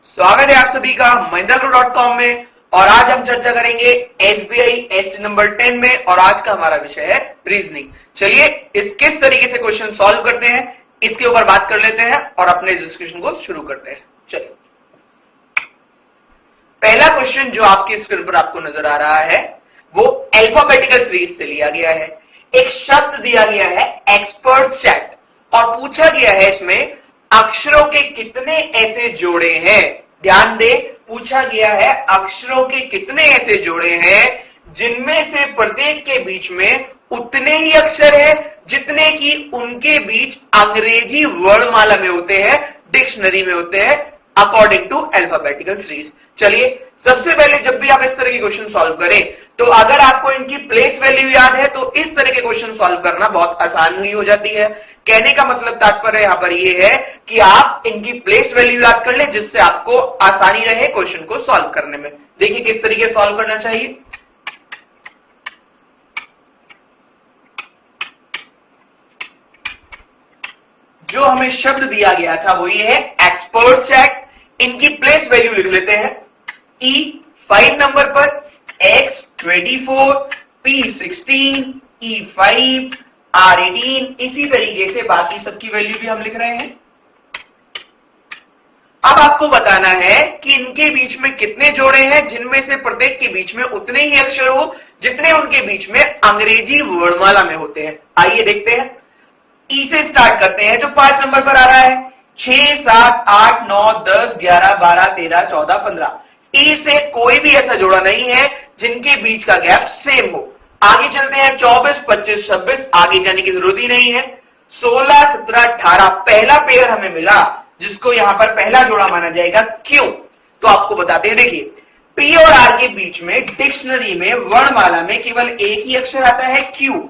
स्वागत है आप सभी का महिंद्राग्रो.com में। और आज हम चर्चा करेंगे एसबीआई एसटी नंबर 10 में और आज का हमारा विषय है रीजनिंग। चलिए इस किस तरीके से क्वेश्चन सॉल्व करते हैं इसके ऊपर बात कर लेते हैं और अपने डिस्कशन को शुरू करते हैं। चलिए पहला क्वेश्चन जो आपकी स्क्रीन पर आपको नजर आ रहा है वो अल्फाबेटिकल सीरीज से लिया गया है। एक शब्द दिया गया है एक्सपर्ट चैट और पूछा गया है इसमें अक्षरों के कितने ऐसे जोड़े हैं। ध्यान दे, पूछा गया है अक्षरों के कितने ऐसे जोड़े हैं जिनमें से प्रत्येक के बीच में उतने ही अक्षर है जितने कि उनके बीच अंग्रेजी वर्णमाला में होते हैं, डिक्शनरी में होते हैं अकॉर्डिंग टू अल्फाबेटिकल सीरीज। चलिए सबसे पहले जब भी आप इस तरह के क्वेश्चन सॉल्व करें तो अगर आपको इनकी प्लेस वैल्यू याद है तो इस तरह के क्वेश्चन सॉल्व करना बहुत आसान हुई हो जाती है। कहने का मतलब तात्पर्य यहां पर ये है कि आप इनकी प्लेस वैल्यू याद कर ले जिससे आपको आसानी रहे क्वेश्चन को सॉल्व करने में। देखिए किस तरीके से सॉल्व करना चाहिए। जो हमें शब्द दिया गया था वो ये है एक्सपर्ट चैट। इनकी प्लेस वैल्यू लिख लेते हैं। E 5 नंबर पर, X 24, P 16, E 5, R 18, इसी तरीके से बाकी सबकी वैल्यू भी हम लिख रहे हैं। अब आपको बताना है कि इनके बीच में कितने जोड़े हैं जिनमें से प्रत्येक के बीच में उतने ही अक्षर हो जितने उनके बीच में अंग्रेजी वर्णमाला में होते हैं। आइए देखते हैं। ई से स्टार्ट करते हैं जो 5 नंबर पर आ रहा है। 6, 7, 8, 9, 10, 11, 12, 13, 14, 15। ई से कोई भी ऐसा जोड़ा नहीं है जिनके बीच का गैप सेम हो। आगे चलते हैं 24, 25, 26, आगे जाने की जरूरत ही नहीं है। 16, 17, 18 पहला पेयर हमें मिला जिसको यहां पर पहला जोड़ा माना जाएगा। क्यों? तो आपको बताते हैं। देखिए पी और आर के बीच में डिक्शनरी में वर्णमाला में केवल एक ही अक्षर आता है क्यू।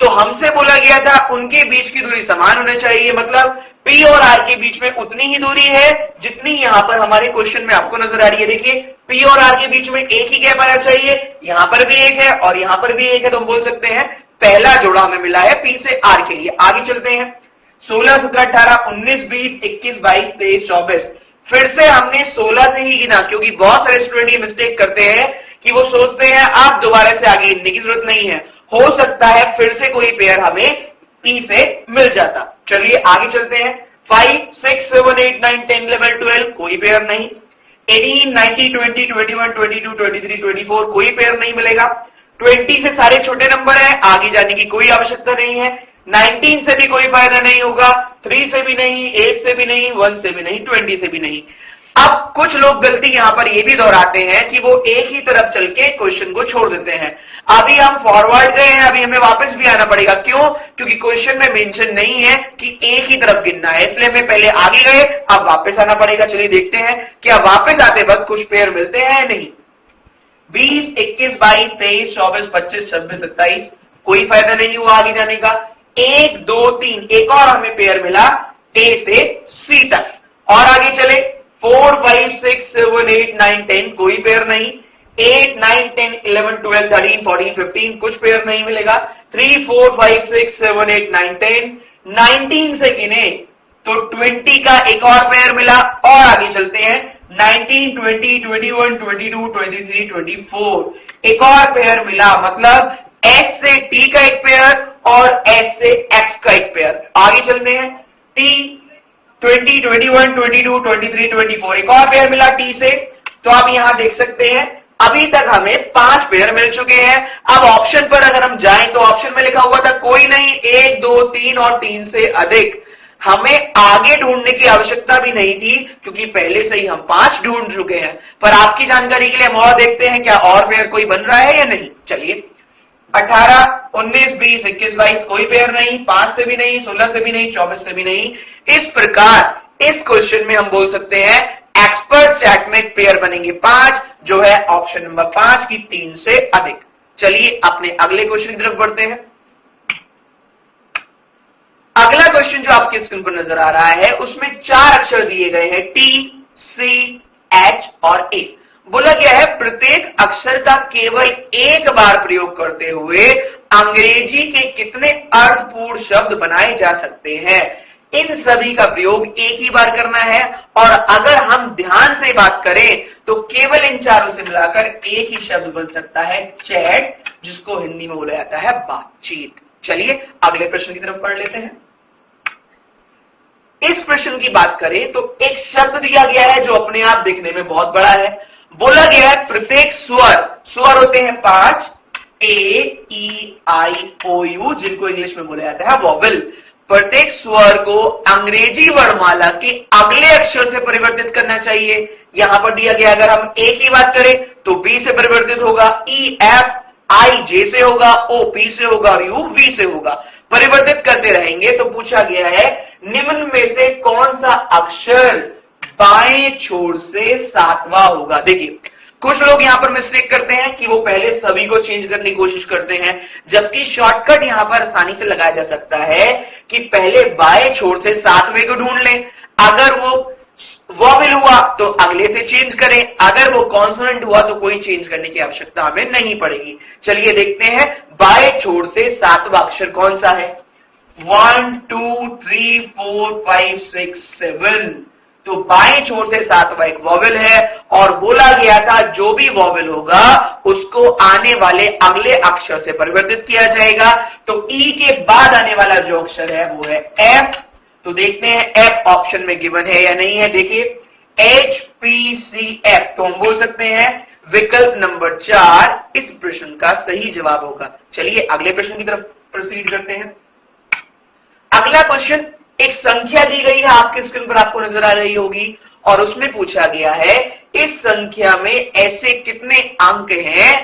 तो हमसे बोला गया था उनके बीच की दूरी समान होनी चाहिए, मतलब पी और आर के बीच में उतनी ही दूरी है जितनी यहां पर हमारे क्वेश्चन में आपको नजर आ रही है। देखिए पी और आर के बीच में एक ही गैप आना चाहिए, यहां पर भी एक है और यहां पर भी एक है। तो हम बोल सकते हैं पहला जोड़ा हमें मिला है पी से आर के लिए। आगे चलते हैं 16, 17, 18, 19, 20, 21, 22, 23, 24। फिर से हमने 16 से ही गिना क्योंकि बहुत सारे स्टूडेंट ये मिस्टेक करते हैं कि वो सोचते हैं आप दोबारा से आगे गिनने की जरूरत नहीं है, हो सकता है फिर से कोई पेयर हमें पी से मिल जाता। चलिए आगे चलते हैं 5, 6, 7, 8, 9, 10, 11, 12 कोई पेयर नहीं। 18, 19, 20, 21, 22, 23, 24 कोई पेयर नहीं मिलेगा। 20 से सारे छोटे नंबर है, आगे जाने की कोई आवश्यकता नहीं है। 19 से भी कोई फायदा नहीं होगा, 3 से भी नहीं, 8 से भी नहीं, 1 से भी नहीं, 20 से भी नहीं। अब कुछ लोग गलती यहां पर ये भी दोहराते हैं कि वो एक ही तरफ चल के क्वेश्चन को छोड़ देते हैं। अभी हम फॉरवर्ड गए हैं, अभी हमें वापस भी आना पड़ेगा। क्यों? क्योंकि क्वेश्चन में मेंशन नहीं है कि एक ही तरफ गिनना है, इसलिए हमें पहले आगे गए अब वापस आना पड़ेगा। चलिए देखते हैं क्या वापस आते वक्त कुछ पेयर मिलते हैं नहीं। 20, 21, 22, 23, 24, 25, 26, 27 कोई फायदा नहीं हुआ आगे जाने का। 1, 2, 3 एक और हमें पेयर मिला ए से सी तक। और आगे चले 4, 5, 6, 7, 8, 9, 10 कोई पेयर नहीं। 8, 9, 10, 11, 12, 13, 14, 15 कुछ पेयर नहीं मिलेगा। 3, 4, 5, 6, 7, 8, 9, 10 19 से गिने तो 20 का एक और पेयर मिला। और आगे चलते हैं 19, 20, 21, 22, 23, 24 एक और पेयर मिला, मतलब S से T का एक पेयर और S से X का एक पेयर। आगे चलते हैं T 20, 21, 22, 23, 24 एक और पेयर मिला T से। तो आप यहां देख सकते हैं अभी तक हमें 5 पेयर मिल चुके हैं। अब ऑप्शन पर अगर हम जाएं तो ऑप्शन में लिखा हुआ था कोई नहीं, 1, 2, 3 और 3 से अधिक। हमें आगे ढूंढने की आवश्यकता भी नहीं थी क्योंकि पहले से ही हम 5 ढूंढ चुके हैं। पर आपकी जानकारी के लिए हम और देखते हैं क्या और पेयर कोई बन रहा है या नहीं। चलिए 18, 19, 20, 21, 22 कोई पेयर नहीं, 5 से भी नहीं, 16 से भी नहीं, 24 से भी नहीं। इस प्रकार इस क्वेश्चन में हम बोल सकते हैं एक्सपर्ट चैट में एक पेयर बनेंगे 5 जो है ऑप्शन नंबर 5 की 3 से अधिक। चलिए अपने अगले क्वेश्चन की तरफ बढ़ते हैं। अगला क्वेश्चन जो आपके स्क्रीन पर नजर आ रहा है उसमें 4 अक्षर दिए गए हैं T, C, H और A। बोला गया है प्रत्येक अक्षर का केवल एक बार प्रयोग करते हुए अंग्रेजी के कितने अर्थपूर्ण शब्द बनाए जा सकते हैं। इन सभी का प्रयोग एक ही बार करना है, और अगर हम ध्यान से बात करें तो केवल इन चारों से मिलाकर एक ही शब्द बन सकता है, चैट, जिसको हिंदी में बोला जाता है बातचीत। चलिए अगले प्रश्न की तरफ पढ़ लेते हैं। इस प्रश्न की बात करें तो एक शब्द दिया गया है जो अपने आप दिखने में बहुत बड़ा है। बोला गया है प्रत्येक स्वर होते हैं 5, A-E-I-O-U, जिनको इंग्लिश में बोला जाता है वॉवेल। प्रत्येक स्वर को अंग्रेजी वर्णमाला के अगले अक्षर से परिवर्तित करना चाहिए। यहां पर दिया गया, अगर हम ए की बात करें तो बी से परिवर्तित होगा, ई एफ, आई जे से होगा, ओ पी से होगा, यू वी से होगा। परिवर्तित करते रहेंगे। तो पूछा गया है निम्न में से कौन सा अक्षर बाएं छोर से 7वां होगा। देखिए कुछ लोग यहां पर मिस्टेक करते हैं कि वो पहले सभी को चेंज करने की कोशिश करते हैं, जबकि शॉर्टकट यहां पर आसानी से लगाया जा सकता है कि पहले बाएं छोर से 7वें को ढूंढ लें। अगर वो वॉवेल हुआ तो अगले से चेंज करें, अगर वो कॉन्सोनेंट हुआ तो कोई चेंज करने की आवश्यकता हमें नहीं पड़ेगी। चलिए देखते हैं बाएं छोर से 7वां अक्षर कौन सा है। 1 2 3 4 5 6 7, तो बाएं छोर से 7वां एक वॉवेल है, और बोला गया था जो भी वॉवेल होगा उसको आने वाले अगले अक्षर से परिवर्तित किया जाएगा। तो ई के बाद आने वाला जो अक्षर है वो है एफ। तो देखते हैं एफ ऑप्शन में गिवन है या नहीं है। देखिए HPCF, तो हम बोल सकते हैं विकल्प नंबर 4 इस प्रश्न का सही जवाब होगा। चलिए अगले प्रश्न की तरफ प्रोसीड करते हैं। अगला क्वेश्चन, एक संख्या दी गई है आपके स्क्रीन पर, आपको नजर आ रही होगी, और उसमें पूछा गया है इस संख्या में ऐसे कितने अंक हैं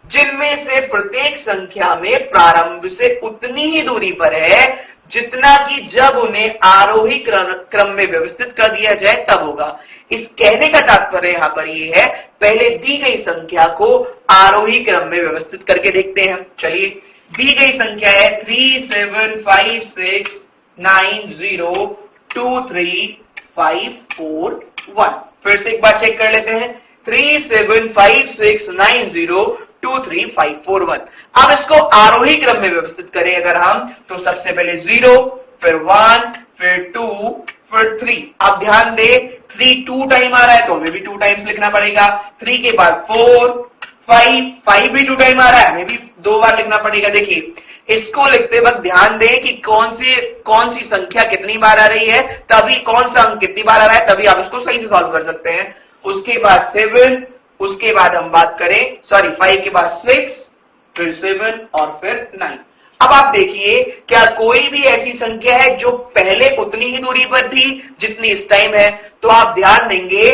जिनमें से प्रत्येक संख्या में प्रारंभ से उतनी ही दूरी पर है जितना कि जब उन्हें आरोही क्रम में व्यवस्थित कर दिया जाए तब होगा। इस कहने का तात्पर्य यहां पर ये है, पहले दी गई संख्या को आरोही क्रम में व्यवस्थित करके देखते हैं। चलिए दी गई संख्या है 3 7 5 6 9 0 2 3 5 4 1। फिर से एक बार चेक कर लेते हैं, 3 7 5 6 9 0 2 3 5 4 1। अब इसको आरोही क्रम में व्यवस्थित करें अगर हम, तो सबसे पहले 0, फिर 1, फिर 2, फिर 3। अब ध्यान दें 3 2 टाइम आ रहा है तो हमें भी 2 टाइम्स लिखना पड़ेगा। 3 के बाद 4, 5 भी 2 टाइम आ रहा है, हमें भी 2 बार लिखना पड़ेगा। देखिए इसको लिखते वक्त ध्यान दें कि कौन सी संख्या कितनी बार आ रही है, तभी कौन सा अंक कितनी बार आ रहा है, तभी आप इसको सही से सॉल्व कर सकते हैं। उसके बाद 7, उसके बाद हम बात करें 5 के बाद 6, फिर 7 और फिर 9। अब आप देखिए क्या कोई भी ऐसी संख्या है जो पहले उतनी ही दूरी पर थी जितनी इस टाइम है। तो आप ध्यान देंगे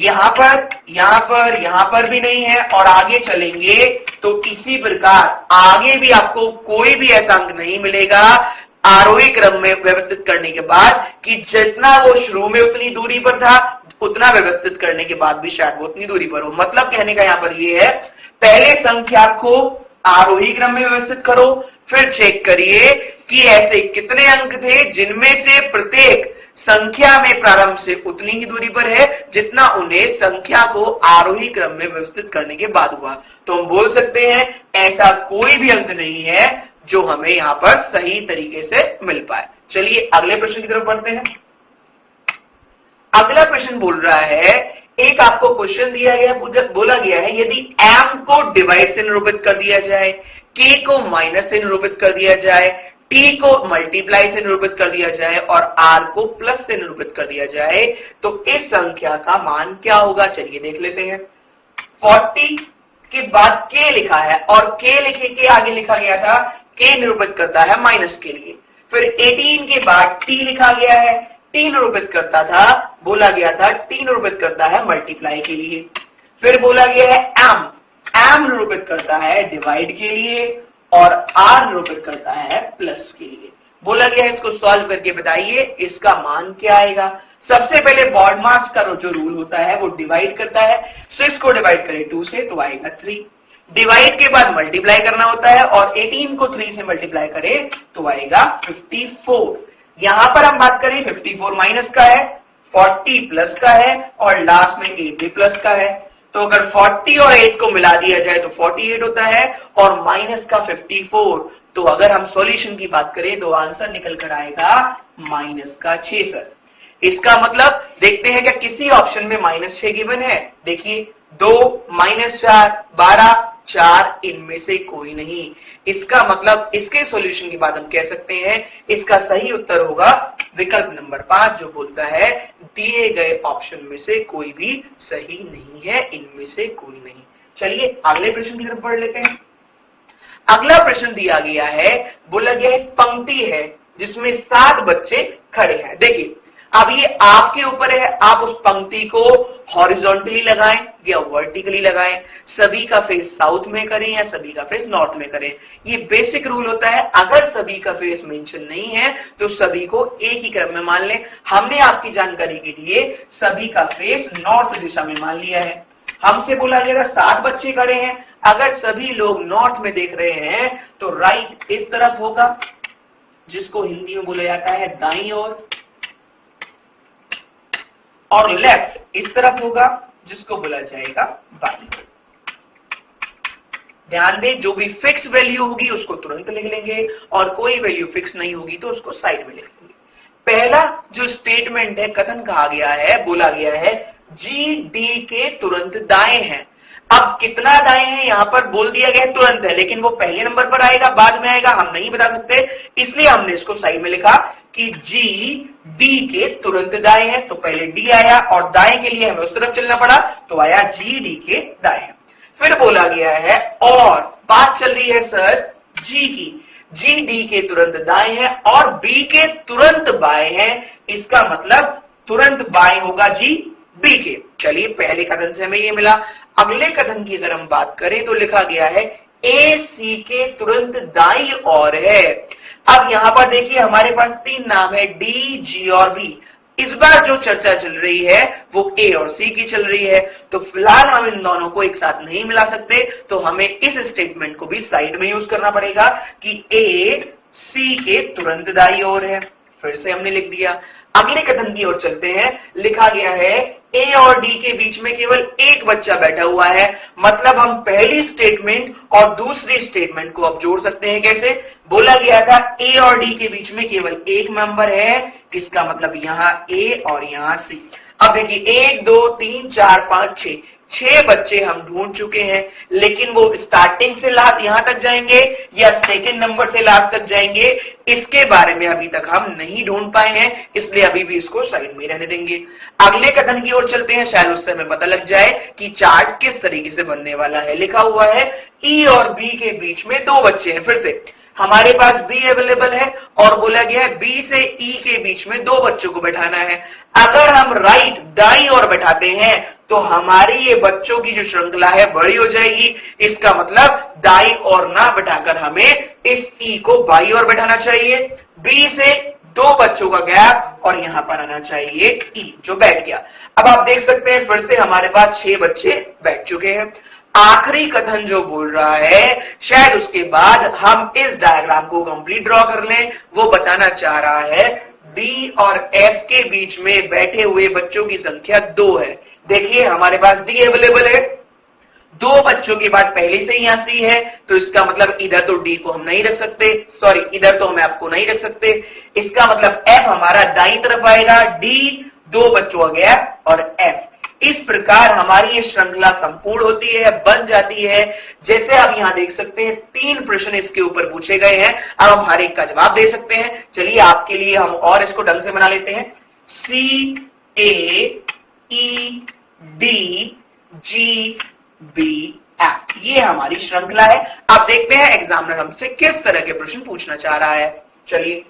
यहां पर भी नहीं है, और आगे चलेंगे तो इसी प्रकार आगे भी आपको कोई भी ऐसा अंक नहीं मिलेगा आरोही क्रम में व्यवस्थित करने के बाद कि जितना वो शुरू में उतनी दूरी पर था उतना व्यवस्थित करने के बाद भी शायद वो उतनी दूरी पर हो। मतलब कहने का यहां पर ये है, पहले संख्या को आरोही क्रम में व्यवस्थित करो, फिर चेक करिए कि ऐसे कितने अंक थे जिनमें से प्रत्येक संख्या में प्रारंभ से उतनी ही दूरी पर है जितना उन्हें संख्या को आरोही क्रम में व्यवस्थित करने के बाद हुआ। तो हम बोल सकते हैं ऐसा कोई भी अंक नहीं है जो हमें यहां पर सही तरीके से मिल पाए। चलिए अगले प्रश्न की तरफ बढ़ते हैं। अगला प्रश्न बोल रहा है, एक आपको क्वेश्चन दिया गया, बोला गया है यदि m को डिवाइड से निरूपित कर दिया जाए, k को माइनस से निरूपित कर दिया जाए, t को मल्टीप्लाई से निरूपित कर दिया जाए और r को प्लस से निरूपित कर दिया जाए, तो इस संख्या का मान क्या होगा। चलिए देख लेते हैं। 40 के बाद k लिखा है, और k लिखे के आगे लिखा गया था k निरूपित करता है माइनस के लिए। फिर 18 के बाद t लिखा गया है, t निरूपित करता था, बोला गया था t निरूपित करता है मल्टीप्लाई के लिए। फिर बोला गया है m निरूपित करता है डिवाइड के लिए, और r निरूपित करता है प्लस के लिए। बोला गया है इसको सॉल्व करके बताइए इसका मान क्या आएगा। सबसे पहले बॉड मास का जो रूल होता है वो डिवाइड करता है। 6 को डिवाइड करें 2 से तो आएगा 3। डिवाइड के बाद मल्टीप्लाई करना होता है, और 18 को 3 से मल्टीप्लाई करें तो आएगा 54। यहां पर हम बात करें 54 माइनस का है, 40 प्लस का है, और लास्ट में 8 भी प्लस का है। तो अगर 40 और 8 को मिला दिया जाए तो 48 होता है, और माइनस का 54। तो अगर हम सॉल्यूशन की बात करें तो आंसर निकल कर आएगा माइनस का 6 सर। इसका मतलब देखते हैं क्या किसी ऑप्शन में -6 गिवन है? देखिए 2, -4, 12, 4, इनमें से कोई नहीं। इसका मतलब इसके सॉल्यूशन की बात हम कह सकते हैं, इसका सही उत्तर होगा विकल्प नंबर 5 जो बोलता है दिए गए ऑप्शन में से कोई भी सही नहीं है, इनमें से कोई नहीं। चलिए अगले प्रश्न की तरफ बढ़ लेते हैं। अगला प्रश्न दिया गया है, बोला गया है पंक्ति है जिसमें 7 बच्चे खड़े हैं। देखिए अब ये आपके ऊपर है, आप उस पंक्ति को हॉरिजॉन्टली लगाएं या वर्टिकली लगाएं, सभी का फेस साउथ में करें या सभी का फेस नॉर्थ में करें। ये बेसिक रूल होता है, अगर सभी का फेस मेंशन नहीं है तो सभी को एक ही क्रम में मान लें। हमने आपकी जानकारी के लिए सभी का फेस नॉर्थ दिशा में मान लिया है। हमसे बोला गया 7 बच्चे खड़े हैं, अगर सभी लोग नॉर्थ में देख रहे हैं तो राइट इस तरफ होगा जिसको हिंदी में बोला जाता है दाईं ओर, और लेफ्ट इस तरफ होगा जिसको बोला जाएगा बाईं ओर। ध्यान दें जो भी फिक्स वैल्यू होगी उसको तुरंत लिख लेंगे और कोई वैल्यू फिक्स नहीं होगी तो उसको साइड में लिख लेंगे। पहला जो स्टेटमेंट है, कथन कहा गया है, बोला गया है जी डी के तुरंत दाएं हैं। अब कितना दाएं है यहां पर बोल दिया गया तुरंत है, लेकिन वो पहले नंबर पर आएगा बाद में आएगा हम नहीं बता सकते, इसलिए हमने इसको साइड में लिखा कि जी डी के तुरंत दाएं है। तो पहले डी आया और दाएं के लिए हमें उस तरफ चलना पड़ा तो आया जी डी के दाएं। फिर बोला गया है और बात चल रही है सर जी की, जी डी के तुरंत दाएं है और बी के तुरंत बाएं है, इसका मतलब तुरंत बाएं होगा जी बी के। चलिए पहले कथन से हमें ये मिला। अगले कथन की अगर हम बात करें तो लिखा गया है ए सी के तुरंत दाईं ओर है। अब यहां पर देखिए हमारे पास 3 नाम है डी, जी और बी। इस बार जो चर्चा चल रही है वो ए और सी की चल रही है, तो फिलहाल हम इन दोनों को एक साथ नहीं मिला सकते, तो हमें इस स्टेटमेंट को भी साइड में यूज करना पड़ेगा कि ए सी के तुरंत दाईं ओर है। फिर से हमने लिख दिया। अगले कथन की ओर चलते हैं। लिखा गया है ए और डी के बीच में केवल एक बच्चा बैठा हुआ है, मतलब हम पहली स्टेटमेंट और दूसरी स्टेटमेंट को अब जोड़ सकते हैं। कैसे? बोला गया था ए और डी के बीच में केवल एक मेंबर है, इसका मतलब यहां ए और यहां सी। अब देखिए 1 2 3 4 5 6 बच्चे हम ढूंढ चुके हैं, लेकिन वो स्टार्टिंग से लास्ट यहां तक जाएंगे या सेकंड नंबर से लास्ट तक जाएंगे, इसके बारे में अभी तक हम नहीं ढूंढ पाए हैं, इसलिए अभी भी इसको साइड में रहने देंगे। अगले कथन की ओर चलते हैं, शायद उससे हमें पता लग जाए कि चार्ट किस तरीके से बनने वाला है। लिखा हुआ है ई और बी के बीच में 2 बच्चे हैं। फिर से हमारे पास बी अवेलेबल है और बोला गया है बी से ई के बीच में 2 बच्चों को बैठाना है। अगर हम राइट दाईं ओर बैठाते हैं तो हमारी ये बच्चों की जो श्रृंखला है बड़ी हो जाएगी, इसका मतलब दाईं ओर ना बैठाकर हमें इस ई को बाईं ओर बैठाना चाहिए। बी से 2 बच्चों का गैप और यहां पर आना चाहिए ई जो बैठ गया। अब आप देख सकते हैं फिर से हमारे पास 6 बच्चे बैठ चुके हैं। आखिरी कथन जो बोल रहा है, शायद उसके बाद हम इस डायग्राम को कंप्लीट ड्रॉ कर लें। वो बताना चाह रहा है डी और एफ के बीच में बैठे हुए बच्चों की संख्या 2 है। देखिए हमारे पास डी अवेलेबल है, 2 बच्चों के बाद पहले से यहां सी है, तो इसका मतलब इधर तो डी को हम नहीं रख सकते, सॉरी इधर तो हम एफ को नहीं रख सकते, इसका मतलब एफ हमारा दाईं तरफ आएगा, डी 2 बच्चों का गैप और एफ। इस प्रकार हमारी ये श्रृंखला संपूर्ण होती है, बन जाती है। जैसे आप यहां देख सकते हैं 3 प्रश्न इसके ऊपर पूछे गए हैं, अब हम हर एक का जवाब दे सकते हैं। चलिए आपके लिए हम और इसको ढंग से बना लेते हैं। C A E D G B F, ये हमारी श्रृंखला है। आप देखते हैं एग्जामिनर हमसे किस तरह के प्रश्न पूछना चाह रहा है। चलिए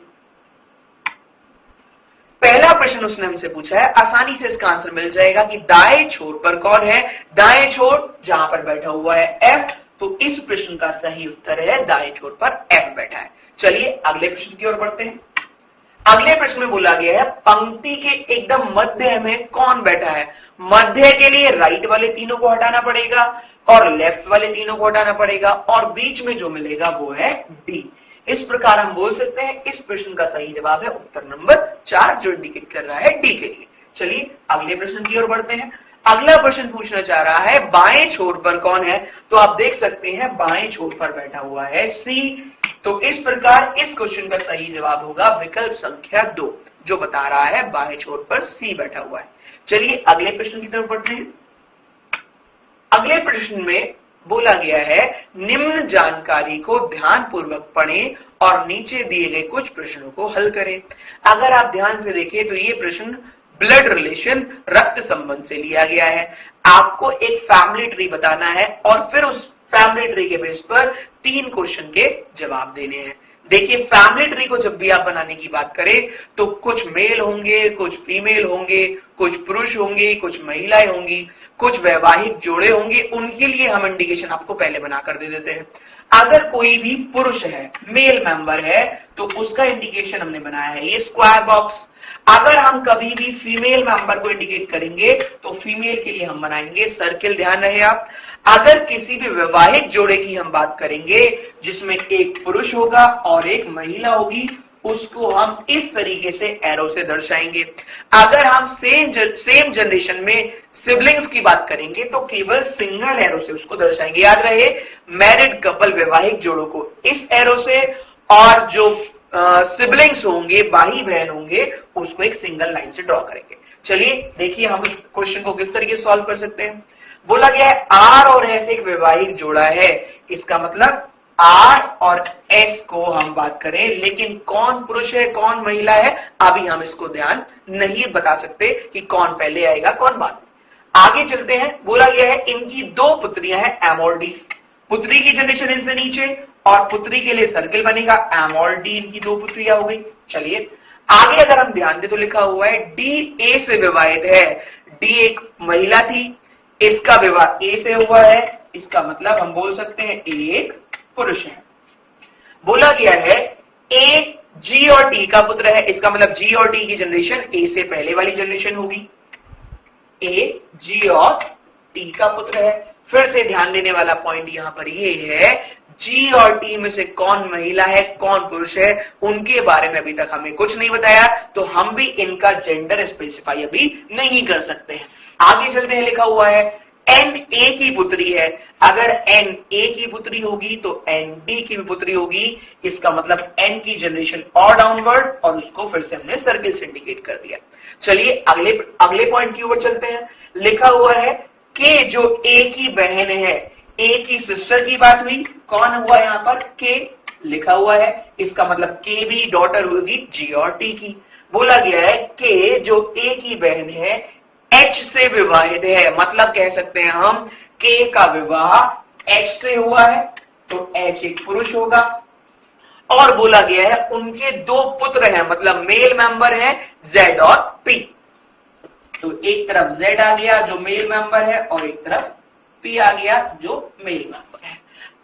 पहला प्रश्न उसने हमसे पूछा है, आसानी से इसका आंसर मिल जाएगा कि दाएं छोर पर कौन है। दाएं छोर जहां पर बैठा हुआ है एफ, तो इस प्रश्न का सही उत्तर है दाएं छोर पर एफ बैठा है। चलिए अगले प्रश्न की ओर बढ़ते हैं। अगले प्रश्न में बोला गया है पंक्ति के एकदम मध्य में कौन बैठा है। मध्य के लिए राइट वाले तीनों को हटाना पड़ेगा और लेफ्ट वाले तीनों को हटाना पड़ेगा और बीच में जो मिलेगा वो है डी। इस प्रकार हम बोल सकते हैं इस प्रश्न का सही जवाब है उत्तर नंबर 4 जो इंडिकेट कर रहा है डी के लिए। चलिए अगले प्रश्न की ओर बढ़ते हैं। अगला प्रश्न पूछना चाह रहा है बाएं छोर पर कौन है, तो आप देख सकते हैं बाएं छोर पर बैठा हुआ है सी, तो इस प्रकार इस क्वेश्चन का सही जवाब होगा विकल्प संख्या 2, जो बता रहा है बाएं छोर पर सी बैठा हुआ है। चलिए अगले प्रश्न की तरफ बढ़ते हैं। अगले प्रश्न में बोला गया है निम्न जानकारी को ध्यानपूर्वक पढ़ें और नीचे दिए गए कुछ प्रश्नों को हल करें। अगर आप ध्यान से देखें तो ये प्रश्न ब्लड रिलेशन, रक्त संबंध से लिया गया है। आपको एक फैमिली ट्री बताना है और फिर उस फैमिली ट्री के बेस पर 3 क्वेश्चन के जवाब देने हैं। देखिए फैमिली ट्री को जब भी आप बनाने की बात करें तो कुछ मेल होंगे, कुछ फीमेल होंगे, कुछ पुरुष होंगे, कुछ महिलाएं होंगी, कुछ वैवाहिक जोड़े होंगे, उनके लिए हम इंडिकेशन आपको पहले बनाकर दे देते हैं। अगर कोई भी पुरुष है, मेल मेंबर है, तो उसका इंडिकेशन हमने बनाया है ये स्क्वायर बॉक्स। अगर हम कभी भी फीमेल मेंबर को इंडिकेट करेंगे तो फीमेल के लिए हम बनाएंगे सर्किल, ध्यान रहे आप। अगर किसी भी वैवाहिक जोड़े की हम बात करेंगे जिसमें एक पुरुष होगा और एक महिला होगी, उसको हम इस तरीके से एरो से दर्शाएंगे। अगर हम सेम जनरेशन में सिबलिंग्स की बात करेंगे तो केवल सिंगल एरो से उसको दर्शाएंगे। याद रहे मैरिड कपल, वैवाहिक जोड़ों को इस एरो से, और जो सिबलिंग्स होंगे, भाई बहन होंगे, उसको एक सिंगल लाइन से ड्रॉ करेंगे। चलिए देखिए हम इस क्वेश्चन को किस तरीके से सॉल्व कर सकते हैं। बोला गया है आर और एस एक वैवाहिक जोड़ा है, इसका मतलब आर और एस को हम बात करें, लेकिन कौन पुरुष है कौन महिला है अभी हम इसको ध्यान नहीं बता सकते कि कौन पहले आएगा कौन बाद में। आगे चलते हैं। बोला गया है इनकी 2 पुत्रियां हैं एम और डी। पुत्री की जनरेशन इनसे नीचे और पुत्री के लिए सर्किल बनेगा एम और डी, इनकी 2 पुत्रियां हो गई। चलिए आगे अगर हम ध्यान दें तो लिखा हुआ है डी ए से विवाहित है। डी एक महिला थी, इसका विवाह ए से हुआ है, इसका मतलब हम बोल सकते हैं ए एक पुरुष है। बोला गया है ए जी और टी का पुत्र है, इसका मतलब जी और टी की जनरेशन ए से पहले वाली जनरेशन होगी। ए जी और टी का पुत्र है। फिर से ध्यान देने वाला पॉइंट यहां पर ये है जी और टी में से कौन महिला है कौन पुरुष है उनके बारे में अभी तक हमें कुछ नहीं बताया, तो हम भी इनका जेंडर स्पेसिफाई अभी नहीं कर सकते हैं। आगे चलते हैं। लिखा हुआ है एन ए की पुत्री है। अगर एन ए की पुत्री होगी तो एन डी की भी पुत्री होगी, इसका मतलब एन की और डाउनवर्ड, और उसको फिर से हमने सर्किल से इंडिकेट कर दिया। चलिए अगले पॉइंट की ओर चलते हैं। लिखा हुआ है के जो ए की बहन है, ए की सिस्टर की बात हुई, कौन हुआ यहाँ पर के लिखा हुआ है, इसका मतलब के भी डॉटर होगी जी और टी की। बोला गया है के जो ए की बहन है एच से विवाहित है, मतलब कह सकते हैं हम के का विवाह एच से हुआ है, तो एच एक पुरुष होगा। और बोला गया है उनके 2 पुत्र हैं, मतलब मेल मेंबर है जेड और पी। तो एक तरफ जेड आ गया जो मेल मेंबर है और एक तरफ पी आ गया जो मेल मेंबर है।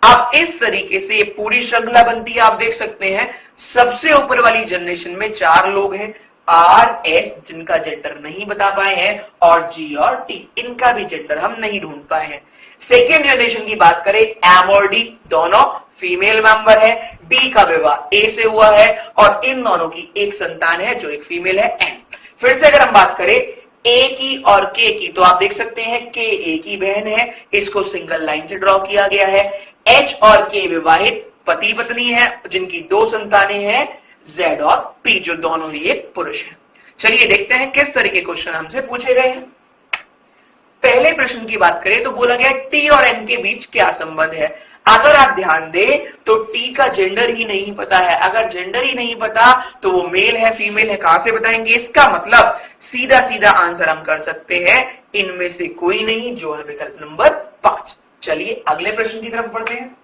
अब इस तरीके से ये पूरी श्रृंखला बनती है। आप देख सकते हैं सबसे ऊपर वाली जनरेशन में 4 लोग हैं, आर एस जिनका जेंडर नहीं बता पाए हैं, और जी और टी इनका भी जेंडर हम नहीं ढूंढ पाए हैं। सेकेंड जनरेशन की बात करें एम और डी दोनों फीमेल मेंबर है, डी का विवाह ए से हुआ है और इन दोनों की एक संतान है जो एक फीमेल है एन। फिर से अगर हम बात करें ए की और के की, तो आप देख सकते हैं के ए की बहन है, इसको सिंगल लाइन से ड्रॉ किया गया है। एच और के विवाहित पति पत्नी है जिनकी 2 संतानें हैं जेड और पी, जो दोनों ही एक पुरुष है। चलिए देखते हैं किस तरह के क्वेश्चन हमसे पूछे गए हैं। पहले प्रश्न की बात करें तो बोला गया टी और एन के बीच क्या संबंध है। अगर आप ध्यान दें तो टी का जेंडर ही नहीं पता है। अगर जेंडर ही नहीं पता तो वो मेल है फीमेल है कहां से बताएंगे। इसका मतलब सीधा सीधा आंसर हम कर सकते हैं इनमें से कोई नहीं, जो है विकल्प नंबर 5। चलिए अगले प्रश्न की तरफ बढ़ते हैं।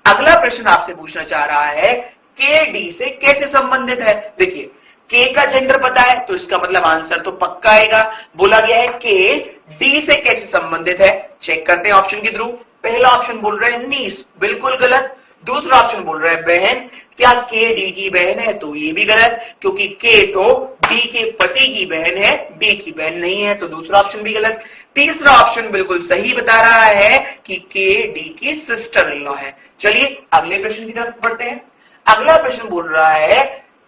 अगला प्रश्न आपसे पूछना चाह रहा है के डी से कैसे संबंधित है। देखिए के का जेंडर पता है तो इसका मतलब आंसर तो पक्का आएगा। बोला गया है के डी से कैसे संबंधित है, चेक करते हैं ऑप्शन के थ्रू। पहला ऑप्शन बोल रहा है नीस, बिल्कुल गलत। दूसरा ऑप्शन बोल रहा है बहन, क्या के डी की बहन है, तो ये भी गलत, क्योंकि के तो डी के पति की बहन है, डी की बहन नहीं है, तो दूसरा ऑप्शन भी गलत। तीसरा ऑप्शन बिल्कुल सही बता रहा है कि के डी की सिस्टर इन लॉ है। चलिए अगले प्रश्न की तरफ बढ़ते हैं। अगला प्रश्न बोल रहा है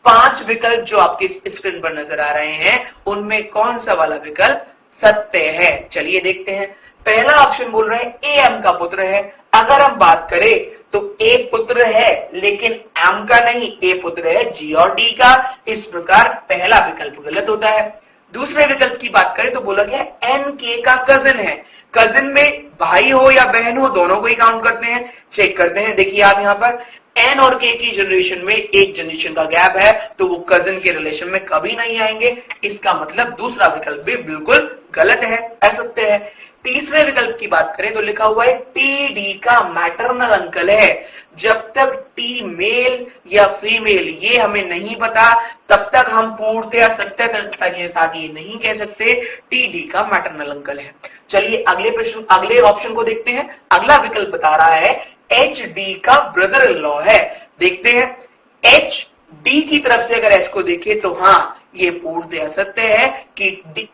5 विकल्प जो आपके स्क्रीन पर नजर आ रहे हैं उनमें कौन सा वाला विकल्प सत्य है। चलिए देखते हैं। पहला ऑप्शन बोल रहे हैं ए एम का पुत्र है। अगर हम बात करें तो ए पुत्र है लेकिन एम का नहीं, ए पुत्र है जी और डी का। इस प्रकार पहला विकल्प गलत होता है। दूसरे विकल्प की बात करें तो बोला गया एन के का कजिन है। कजिन में भाई हो या बहन हो दोनों को ही काउंट करते हैं। चेक करते हैं, देखिए आप यहां पर एन और के की जनरेशन में एक जनरेशन का गैप है, तो वो कजिन के रिलेशन में कभी नहीं आएंगे। इसका मतलब दूसरा विकल्प भी बिल्कुल गलत है, असत्य है। तीसरे विकल्प की बात करें तो लिखा हुआ है टी डी का मैटरनल अंकल है। जब तक टी मेल या फीमेल ये हमें नहीं पता तब तक हम पूर्णतया सत्य के साथ ये नहीं कह सकते टी डी का मैटरनल अंकल है। चलिए अगले ऑप्शन को देखते हैं। अगला विकल्प बता रहा है एच डी का ब्रदर इन लॉ है। देखते हैं, एच डी की तरफ से अगर एच को देखें तो हाँ ये पूर्णतया सत्य है कि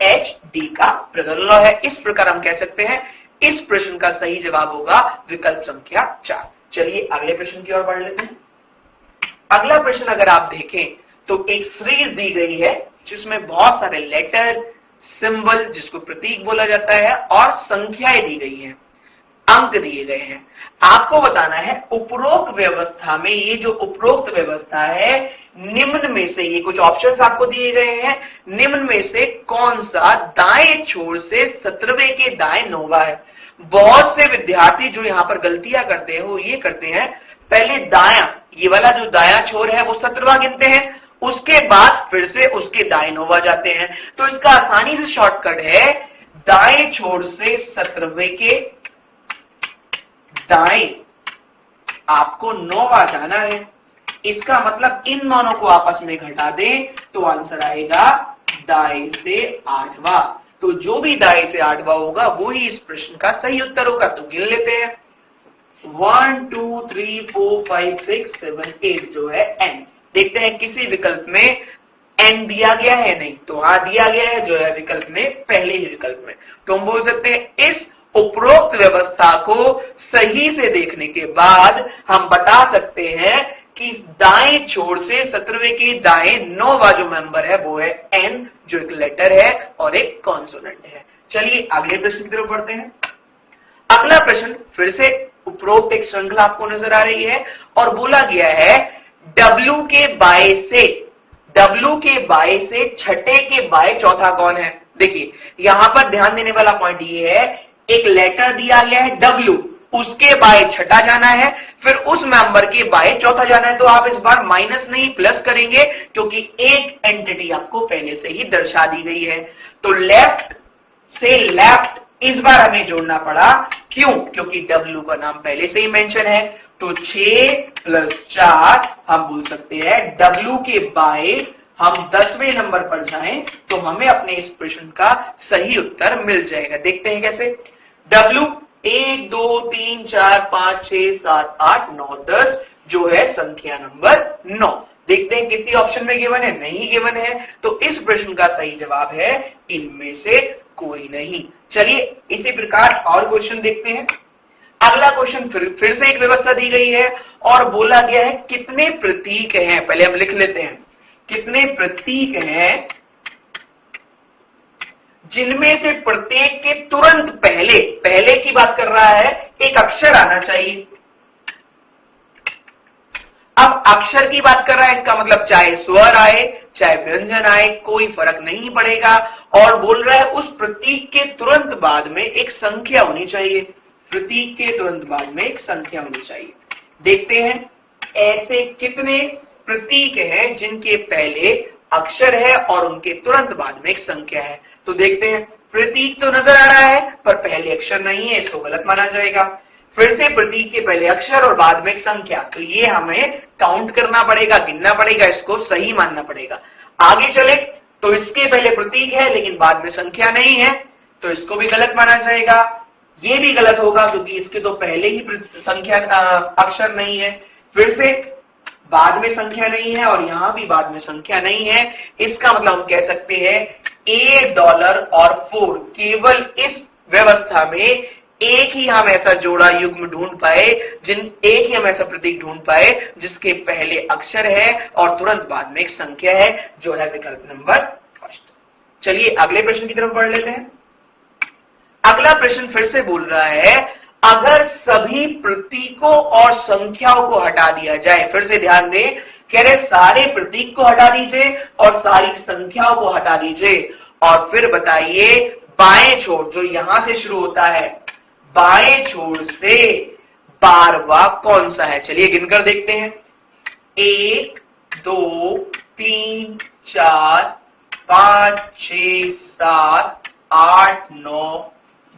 एच डी का ब्रदर इन लॉ है। इस प्रकार हम कह सकते हैं इस प्रश्न का सही जवाब होगा विकल्प संख्या 4। चलिए अगले प्रश्न की ओर बढ़ लेते हैं। अगला प्रश्न अगर आप देखें तो एक सीरीज दी गई है जिसमें बहुत सारे लेटर, सिंबल जिसको प्रतीक बोला जाता है और संख्याएं दी गई हैं, अंक दिए गए हैं। आपको बताना है उपरोक्त व्यवस्था में, ये जो उपरोक्त व्यवस्था है निम्न में से, ये कुछ ऑप्शंस आपको दिए गए हैं, निम्न में से कौन सा दाएं छोर से 17वें के दाएं 9वां है। बहुत से विद्यार्थी जो यहां पर गलतियां करते हैं वो ये करते हैं, पहले दाया, ये वाला जो दाया छोर है वो 17वां गिनते हैं, उसके बाद फिर से उसके दाएं 9वां जाते हैं। तो इसका आसानी से शॉर्टकट है दाएं छोर से 17वें के दाएं आपको 9वां जाना है। इसका मतलब इन दोनों को आपस में घटा दें तो आंसर आएगा दाएं से 8वां। तो जो भी दाएं से 8वां होगा वो ही इस प्रश्न का सही उत्तर होगा। तो गिन लेते हैं 1 2 3 4 5 6 7 8 जो है एन। देखते हैं किसी विकल्प में एन दिया गया है, नहीं तो हाँ दिया गया है जो है विकल्प में, पहले ही विकल्प में। तो हम बोल सकते हैं इस उपरोक्त व्यवस्था को सही से देखने के बाद हम बता सकते हैं कि दाएं छोर से 17वें के दाएं 9वां जो मेंबर है वो है एन, जो एक लेटर है और एक कॉन्सोनेंट है। चलिए अगले प्रश्न की तरफ बढ़ते हैं। अगला प्रश्न फिर से उपरोक्त एक श्रृंखला आपको नजर आ रही है और बोला गया है W के बाय से छठे के बाय चौथा कौन है। देखिए यहां पर ध्यान देने वाला पॉइंट ये है, एक लेटर दिया गया है W, उसके बाय छठा जाना है, फिर उस मेंबर के बाय चौथा जाना है। तो आप इस बार माइनस नहीं प्लस करेंगे क्योंकि एक एंटिटी आपको पहले से ही दर्शा दी गई है। तो लेफ्ट से लेफ्ट इस बार हमें जोड़ना पड़ा, क्यों? क्योंकि W का नाम पहले से ही मेंशन है। तो 6 + 4 हम बोल सकते हैं W के बाय हम 10वें नंबर पर जाएं तो हमें अपने इस प्रश्न का सही उत्तर मिल जाएगा। देखते हैं कैसे। W 1 2 3 4 5 6 7 8 9 10 जो है संख्या नंबर 9। देखते हैं किसी ऑप्शन में गिवन है, नहीं गिवन है, तो इस प्रश्न का सही जवाब है इनमें से कोई नहीं। चलिए इसी प्रकार और क्वेश्चन देखते हैं। अगला क्वेश्चन फिर से एक व्यवस्था दी गई है और बोला गया है कितने प्रतीक हैं। पहले हम लिख लेते हैं कितने प्रतीक हैं जिनमें से प्रत्येक के तुरंत पहले की बात कर रहा है एक अक्षर आना चाहिए। अब अक्षर की बात कर रहा है, इसका मतलब चाहे स्वर आए चाहे व्यंजन आए कोई फर्क नहीं पड़ेगा, और बोल रहा है उस प्रतीक के तुरंत बाद में एक संख्या होनी चाहिए। प्रतीक के तुरंत बाद में एक संख्या होनी चाहिए। देखते हैं ऐसे कितने प्रतीक हैं जिनके पहले अक्षर है और उनके तुरंत बाद में एक संख्या है। तो देखते हैं, प्रतीक तो नजर आ रहा है पर पहले अक्षर नहीं है, इसको गलत माना जाएगा। फिर से प्रतीक के पहले अक्षर और बाद में एक संख्या, तो ये हमें काउंट करना पड़ेगा, गिनना पड़ेगा, इसको सही मानना पड़ेगा। आगे चले तो इसके पहले प्रतीक है लेकिन बाद में संख्या नहीं है, तो इसको भी गलत माना जाएगा। ये भी गलत होगा क्योंकि इसके तो पहले ही संख्या अक्षर नहीं है, फिर से बाद में संख्या नहीं है और यहां भी बाद में संख्या नहीं है। इसका मतलब हम कह सकते हैं $, और 4, केवल इस व्यवस्था में एक ही हम ऐसा जोड़ा युग्म ढूंढ पाए, एक ही हम ऐसा प्रतीक ढूंढ पाए जिसके पहले अक्षर है और तुरंत बाद में एक संख्या है, जो है विकल्प नंबर फर्स्ट। चलिए अगले प्रश्न की तरफ बढ़ लेते हैं। अगला प्रश्न फिर से बोल रहा है अगर सभी प्रतीकों और संख्याओं को हटा दिया जाए, फिर से ध्यान दें, कह रहे सारे प्रतीक को हटा दीजिए और सारी संख्याओं को हटा दीजिए और फिर बताइए बाएं छोर जो यहां से शुरू होता है, बाएं छोर से 12वां कौन सा है? चलिए गिनकर देखते हैं। 1 2 3 4 5 6 7 8 9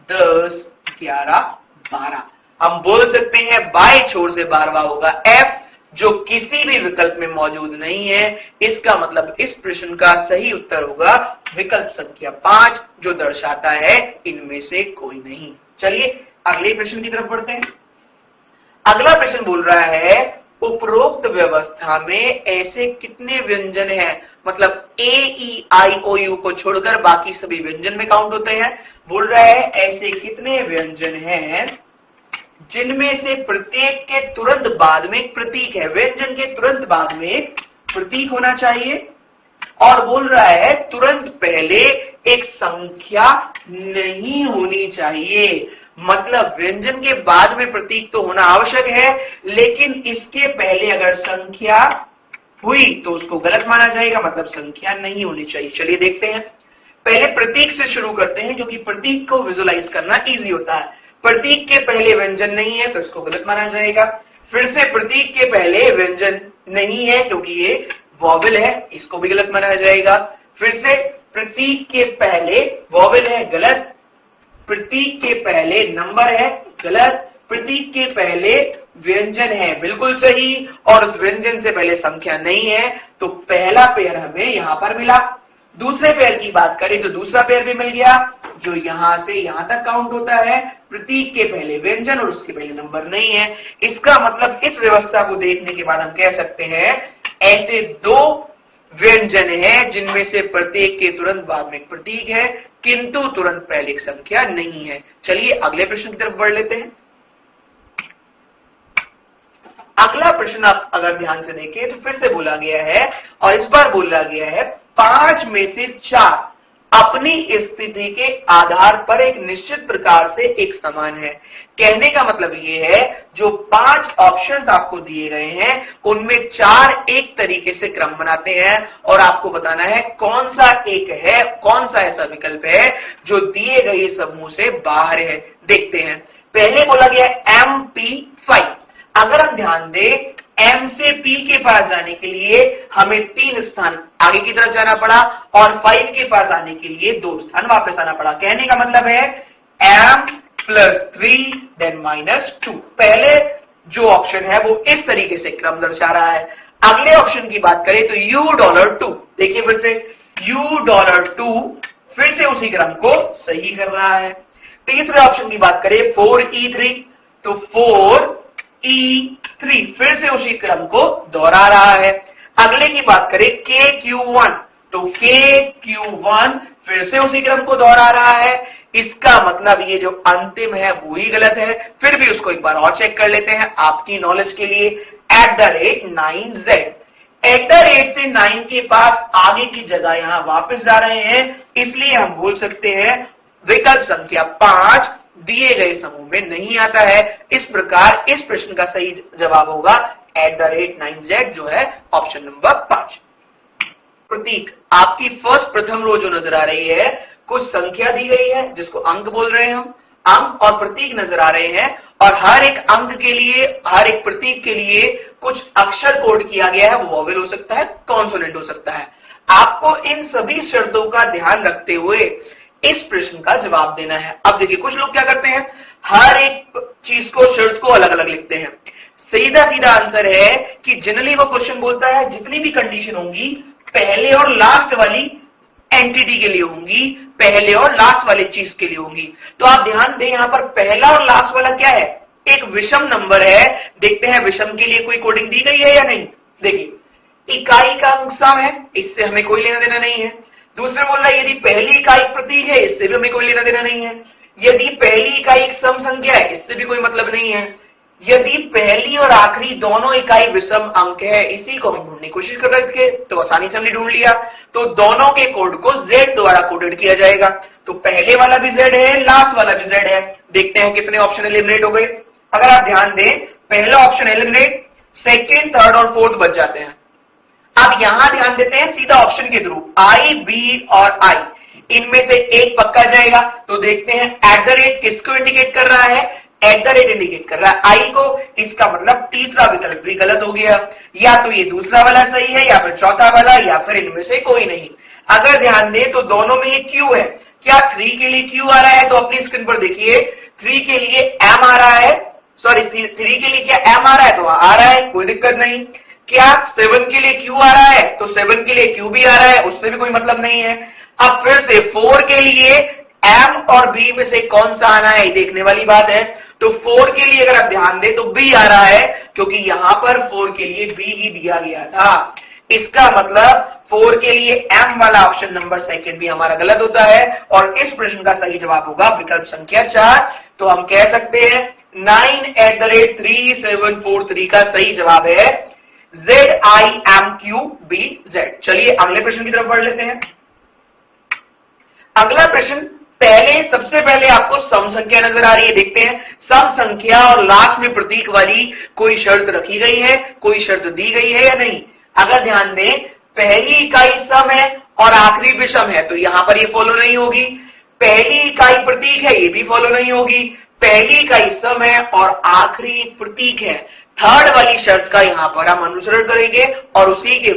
10 11 12। हम बोल सकते हैं बाएं छोर से 12वां होगा F, जो किसी भी विकल्प में मौजूद नहीं है। इसका मतलब इस प्रश्न का सही उत्तर होगा विकल्प संख्या 5, जो दर्शाता है इनमें से कोई नहीं। चलिए अगले प्रश्न की तरफ बढ़ते हैं। अगला प्रश्न बोल रहा है उपरोक्त व्यवस्था में ऐसे कितने व्यंजन हैं, मतलब ए ई आई ओ यू को छोड़कर बाकी सभी व्यंजन में काउंट होते हैं। बोल रहा है ऐसे कितने व्यंजन हैं जिनमें से प्रत्येक के तुरंत बाद में एक प्रतीक है, व्यंजन के तुरंत बाद में एक प्रतीक होना चाहिए, और बोल रहा है तुरंत पहले एक संख्या नहीं होनी चाहिए। मतलब व्यंजन के बाद में प्रतीक तो होना आवश्यक है, लेकिन इसके पहले अगर संख्या हुई तो उसको गलत माना जाएगा, मतलब संख्या नहीं होनी चाहिए। चलिए देखते हैं, पहले प्रतीक से शुरू करते हैं क्योंकि प्रतीक को विजुअलाइज करना इजी होता है। प्रतीक के पहले व्यंजन नहीं है तो इसको गलत माना जाएगा। फिर से प्रतीक के पहले व्यंजन नहीं है क्योंकि ये वॉवेल है, इसको भी गलत माना जाएगा। फिर से प्रतीक के पहले वॉवेल है, गलत। प्रतीक के पहले नंबर है, गलत। प्रतीक के पहले व्यंजन है, बिल्कुल सही, और उस व्यंजन से पहले संख्या नहीं है, तो पहला पेयर हमें यहां पर मिला। दूसरे पेयर की बात करें तो दूसरा पेयर भी मिल गया, जो यहां से यहां तक काउंट होता है। प्रतीक के पहले व्यंजन और उसके पहले नंबर नहीं है। इसका मतलब इस व्यवस्था को देखने के बाद हम कह सकते हैं ऐसे दो व्यंजन है जिनमें से प्रत्येक के तुरंत बाद में एक प्रतीक है, किंतु तुरंत पहले एक संख्या नहीं है। चलिए अगले प्रश्न की तरफ बढ़ लेते हैं। अगला प्रश्न आप अगर ध्यान से देखें तो फिर से बोला गया है, और इस बार बोला गया है 5 में से 4 अपनी स्थिति के आधार पर एक निश्चित प्रकार से एक समान है। कहने का मतलब ये है जो 5 ऑप्शंस आपको दिए गए हैं उनमें 4 एक तरीके से क्रम बनाते हैं, और आपको बताना है कौन सा एक है, कौन सा ऐसा विकल्प है जो दिए गए समूह से बाहर है। देखते हैं, पहले बोला गया MP5। अगर हम ध्यान दें, M से P के पास जाने के लिए हमें 3 स्थान आगे की तरफ जाना पड़ा और 5 के पास आने के लिए 2 स्थान वापस आना पड़ा। कहने का मतलब है M + 3 then -2। पहले जो ऑप्शन है वो इस तरीके से क्रम दर्शा रहा है। अगले ऑप्शन की बात करें तो U$2, देखिए फिर से U$2 फिर से उसी क्रम को सही कर रहा है। तीसरे ऑप्शन की बात करें 4E3, तो 4E3 फिर से उसी क्रम को दोहरा रहा है। अगले की बात करें KQ1, तो KQ1 फिर से उसी क्रम को दोहरा रहा है। इसका मतलब ये जो अंतिम है वो ही गलत है। फिर भी उसको एक बार और चेक कर लेते हैं आपकी नॉलेज के लिए। @9Z, से 9 के पास आगे की जगह यहां वापस जा रहे हैं, इसलिए हम बोल सकते हैं विकल्प संख्या 5 दिए गए समूह में नहीं आता है। इस प्रकार इस प्रश्न का सही जवाब होगा @9Z, जो है ऑप्शन नंबर 5। प्रतीक, आपकी प्रथम रो जो नजर आ रही है, कुछ संख्या दी गई है जिसको अंक बोल रहे हैं हम, अंक और प्रतीक नजर आ रहे हैं, और हर एक अंक के लिए, हर एक प्रतीक के लिए कुछ अक्षर कोड किया गया है। वो वॉवेल हो सकता है, कॉन्सोनेंट हो सकता है। आपको इन सभी शर्तों का ध्यान रखते हुए इस प्रश्न का जवाब देना है। अब देखिए, कुछ लोग क्या करते हैं, हर एक चीज को, शर्त को अलग अलग लिखते हैं। सीधा सीधा आंसर है कि जनरली वो क्वेश्चन बोलता है जितनी भी कंडीशन होंगी पहले और लास्ट वाली एंटिटी के लिए होंगी, पहले और लास्ट वाली चीज के लिए होंगी। तो आप ध्यान दें, यहां पर पहला और लास्ट वाला क्या है, एक विषम नंबर है। देखते हैं विषम के लिए कोई कोडिंग दी गई है या नहीं। देखिए, इकाई का अंक सम है, इससे हमें कोई लेना देना नहीं है। दूसरे बोल रहा है यदि पहली इकाई प्रतीक है, इससे भी हमें कोई लेना देना नहीं है। यदि पहली इकाई एक सम संख्या है, इससे भी कोई मतलब नहीं है। यदि पहली और आखिरी दोनों इकाई विषम अंक है, इसी को हम ढूंढने की कोशिश कर रहे थे, तो आसानी से हमने ढूंढ लिया। तो दोनों के कोड को Z द्वारा कोडेड किया जाएगा। तो पहले वाला भी Z है, लास्ट वाला भी Z है, देखते हैं कितने ऑप्शन एलिमिनेट हो गए। अगर आप ध्यान दें, पहला ऑप्शन एलिमिनेट, सेकेंड, थर्ड और फोर्थ बच जाते हैं। अब यहां ध्यान देते हैं सीधा ऑप्शन के थ्रू, आई, बी और आई, इनमें से एक पक्का जाएगा। तो देखते हैं एट द रेट किसको इंडिकेट कर रहा है, एट द रेट इंडिकेट कर रहा है आई को, इसका मतलब तीसरा विकल्प भी गलत हो गया। या तो ये दूसरा वाला सही है, या फिर चौथा वाला, या फिर इनमें से कोई नहीं। अगर ध्यान दें तो दोनों में ये क्यू है। क्या 3 के लिए क्यू आ रहा है? तो अपनी स्क्रीन पर देखिए, 3 के लिए एम आ रहा है, सॉरी 3 के लिए क्या एम आ रहा है? तो आ रहा है, कोई दिक्कत नहीं। क्या 7 के लिए क्यू आ रहा है? तो 7 के लिए क्यू भी आ रहा है, उससे भी कोई मतलब नहीं है। अब फिर से 4 के लिए एम और बी में से कौन सा आना है, देखने वाली बात है। तो 4 के लिए अगर आप ध्यान दें तो बी आ रहा है, क्योंकि यहां पर 4 के लिए बी ही दिया गया था। इसका मतलब 4 के लिए एम वाला ऑप्शन नंबर सेकंड भी हमारा गलत होता है, और इस प्रश्न का सही जवाब होगा विकल्प संख्या 4। तो हम कह सकते हैं 9@3743 का सही जवाब है ZIMQBZ। चलिए अगले प्रश्न की तरफ बढ़ लेते हैं। अगला प्रश्न, सबसे पहले आपको सम संख्या नजर आ रही है, देखते हैं सम संख्या और लास्ट में प्रतीक वाली कोई शर्त रखी गई है, कोई शर्त दी गई है या नहीं। अगर ध्यान दें, पहली इकाई सम है और आखिरी विषम है, तो यहां पर ये फॉलो नहीं होगी। पहली इकाई प्रतीक है, ये भी फॉलो नहीं होगी। पहली इकाई सम है और आखिरी प्रतीक है, थर्ड वाली शर्त का यहां पर हम अनुसरण करेंगे और उसी के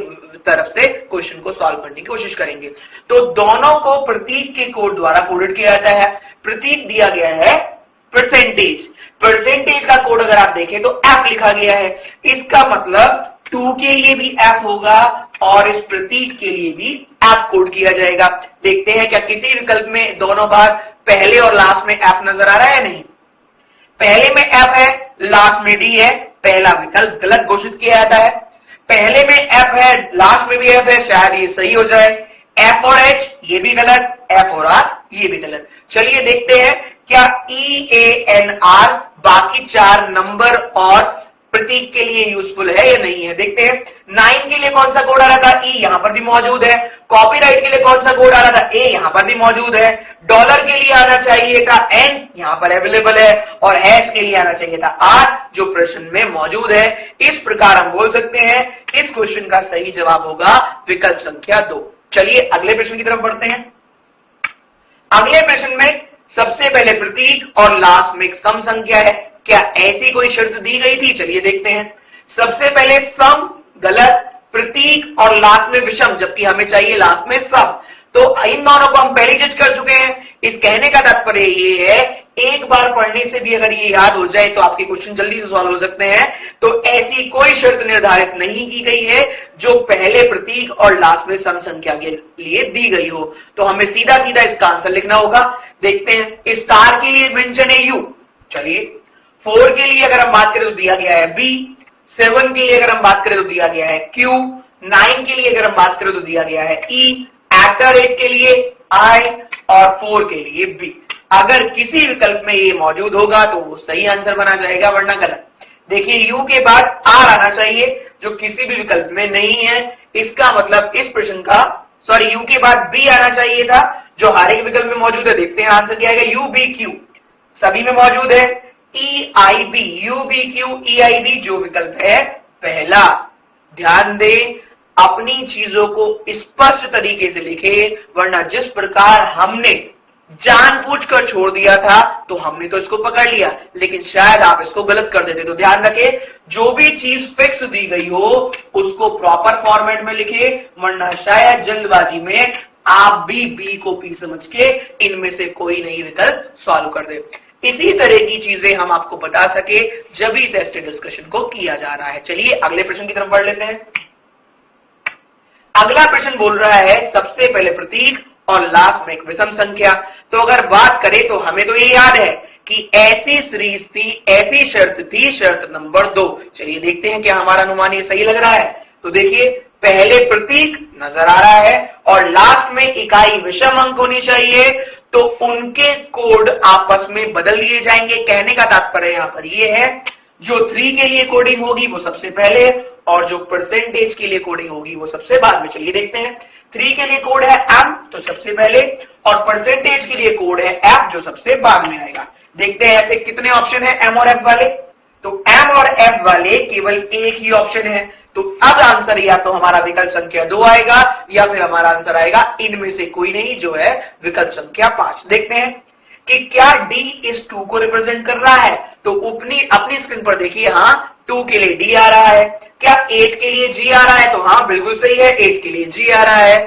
तरफ से क्वेश्चन को सॉल्व करने की कोशिश करेंगे। तो दोनों को प्रतीक के कोड द्वारा कोडेड किया जाता है। प्रतीक दिया गया है परसेंटेज, परसेंटेज का कोड अगर आप देखें तो एफ लिखा गया है। इसका मतलब 2 के लिए भी एफ होगा और इस प्रतीक के लिए भी एफ कोड किया जाएगा। देखते हैं क्या किसी विकल्प में दोनों बार पहले और लास्ट में एफ नजर आ रहा है? नहीं, पहले में एफ है, लास्ट में डी है, पहला विकल्प गलत घोषित किया जाता है। पहले में एफ है, लास्ट में भी एफ है, शायद ये सही हो जाए। एफ और एच ये भी गलत, एफ और आर ये भी गलत। चलिए देखते हैं क्या EANR बाकी 4 नंबर और प्रतीक के लिए यूजफुल है या नहीं है। देखते हैं 9 के लिए कौन सा कोड आ रहा था, E यहां पर भी मौजूद है। कॉपीराइट के लिए कौन सा कोड आ रहा था, A यहां पर भी मौजूद है। डॉलर के लिए आना चाहिए था N, यहां पर अवेलेबल है, और हैश के लिए आना चाहिए था R, जो प्रश्न में मौजूद है। इस प्रकार हम बोल सकते हैं इस क्वेश्चन का सही जवाब होगा विकल्प संख्या 2। चलिए अगले प्रश्न की तरफ बढ़ते हैं। अगले प्रश्न में सबसे पहले प्रतीक और लास्ट में सम संख्या है। क्या ऐसी कोई शर्त दी गई थी? चलिए देखते हैं। सबसे पहले सम गलत, प्रतीक और लास्ट में विषम, जबकि हमें चाहिए लास्ट में सम। तो इन दोनों को हम पहले जज कर चुके हैं। इस कहने का तात्पर्य ये है, एक बार पढ़ने से भी अगर ये याद हो जाए तो आपके क्वेश्चन जल्दी से सॉल्व हो सकते हैं। तो ऐसी कोई शर्त निर्धारित नहीं की गई है जो पहले प्रतीक और लास्ट में सम संख्या के लिए दी गई हो। तो हमें सीधा सीधा इसका आंसर लिखना होगा। देखते हैं, स्टार के लिए व्यंजन है U। चलिए 4 के लिए अगर हम बात करें तो दिया गया है B, 7 के लिए अगर हम बात करें तो दिया गया है Q, 9 के लिए अगर हम बात करें तो दिया गया है E, @ के लिए I और 4 के लिए B। अगर किसी विकल्प में ये मौजूद होगा तो वो सही आंसर बना जाएगा, वरना गलत। देखिए U के बाद R आना चाहिए, जो किसी भी विकल्प में नहीं है। इसका मतलब इस प्रश्न का, सॉरी U के बाद B आना चाहिए था, जो हर एक विकल्प में मौजूद है। देखते हैं आंसर क्या आएगा। UBQ सभी में मौजूद है। EIB, UBQ, EIB जो विकल्प है पहला। ध्यान दें, अपनी चीजों को स्पष्ट तरीके से लिखे, वरना जिस प्रकार हमने जानबूझकर छोड़ दिया था तो हमने तो इसको पकड़ लिया, लेकिन शायद आप इसको गलत कर देते। तो ध्यान रखें, जो भी चीज फिक्स दी गई हो उसको प्रॉपर फॉर्मेट में लिखे, वरना शायद जल्दबाजी में आप भी बी को पी समझ के इनमें से कोई नहीं विकल्प सॉल्व कर दे। इसी तरह की चीजें हम आपको बता सके जब इस एस्टे डिस्कशन को किया जा रहा है। चलिए अगले प्रश्न की तरफ बढ़ लेते हैं। अगला प्रश्न बोल रहा है सबसे पहले प्रतीक और लास्ट में एक विषम संख्या। तो अगर बात करें तो हमें तो ये याद है कि ऐसी सीरीज थी, ऐसी शर्त थी, शर्त नंबर 2। चलिए देखते हैं क्या हमारा अनुमान ये सही लग रहा है। तो देखिए, पहले प्रतीक नजर आ रहा है और लास्ट में इकाई विषम अंक होनी चाहिए, तो उनके कोड आपस में बदल दिए जाएंगे। कहने का तात्पर्य यहां पर ये है, जो 3 के लिए कोडिंग होगी वो सबसे पहले, और जो परसेंटेज के लिए कोडिंग होगी वो सबसे बाद में। चलिए देखते हैं, 3 के लिए कोड है M, तो सबसे पहले, और परसेंटेज के लिए कोड है F, जो सबसे बाद में आएगा। देखते हैं ऐसे कितने ऑप्शन है एम और एफ वाले। तो एम और एफ वाले केवल एक ही ऑप्शन है, तो अब आंसर या तो हमारा विकल्प संख्या 2 आएगा या फिर हमारा आंसर आएगा इनमें से कोई नहीं, जो है विकल्प संख्या 5। देखते हैं कि क्या डी इस 2 को रिप्रेजेंट कर रहा है। तो अपनी स्क्रीन पर देखिए, हाँ 2 के लिए डी आ रहा है। क्या 8 के लिए जी आ रहा है। तो हाँ बिल्कुल सही है, 8 के लिए जी आ रहा है।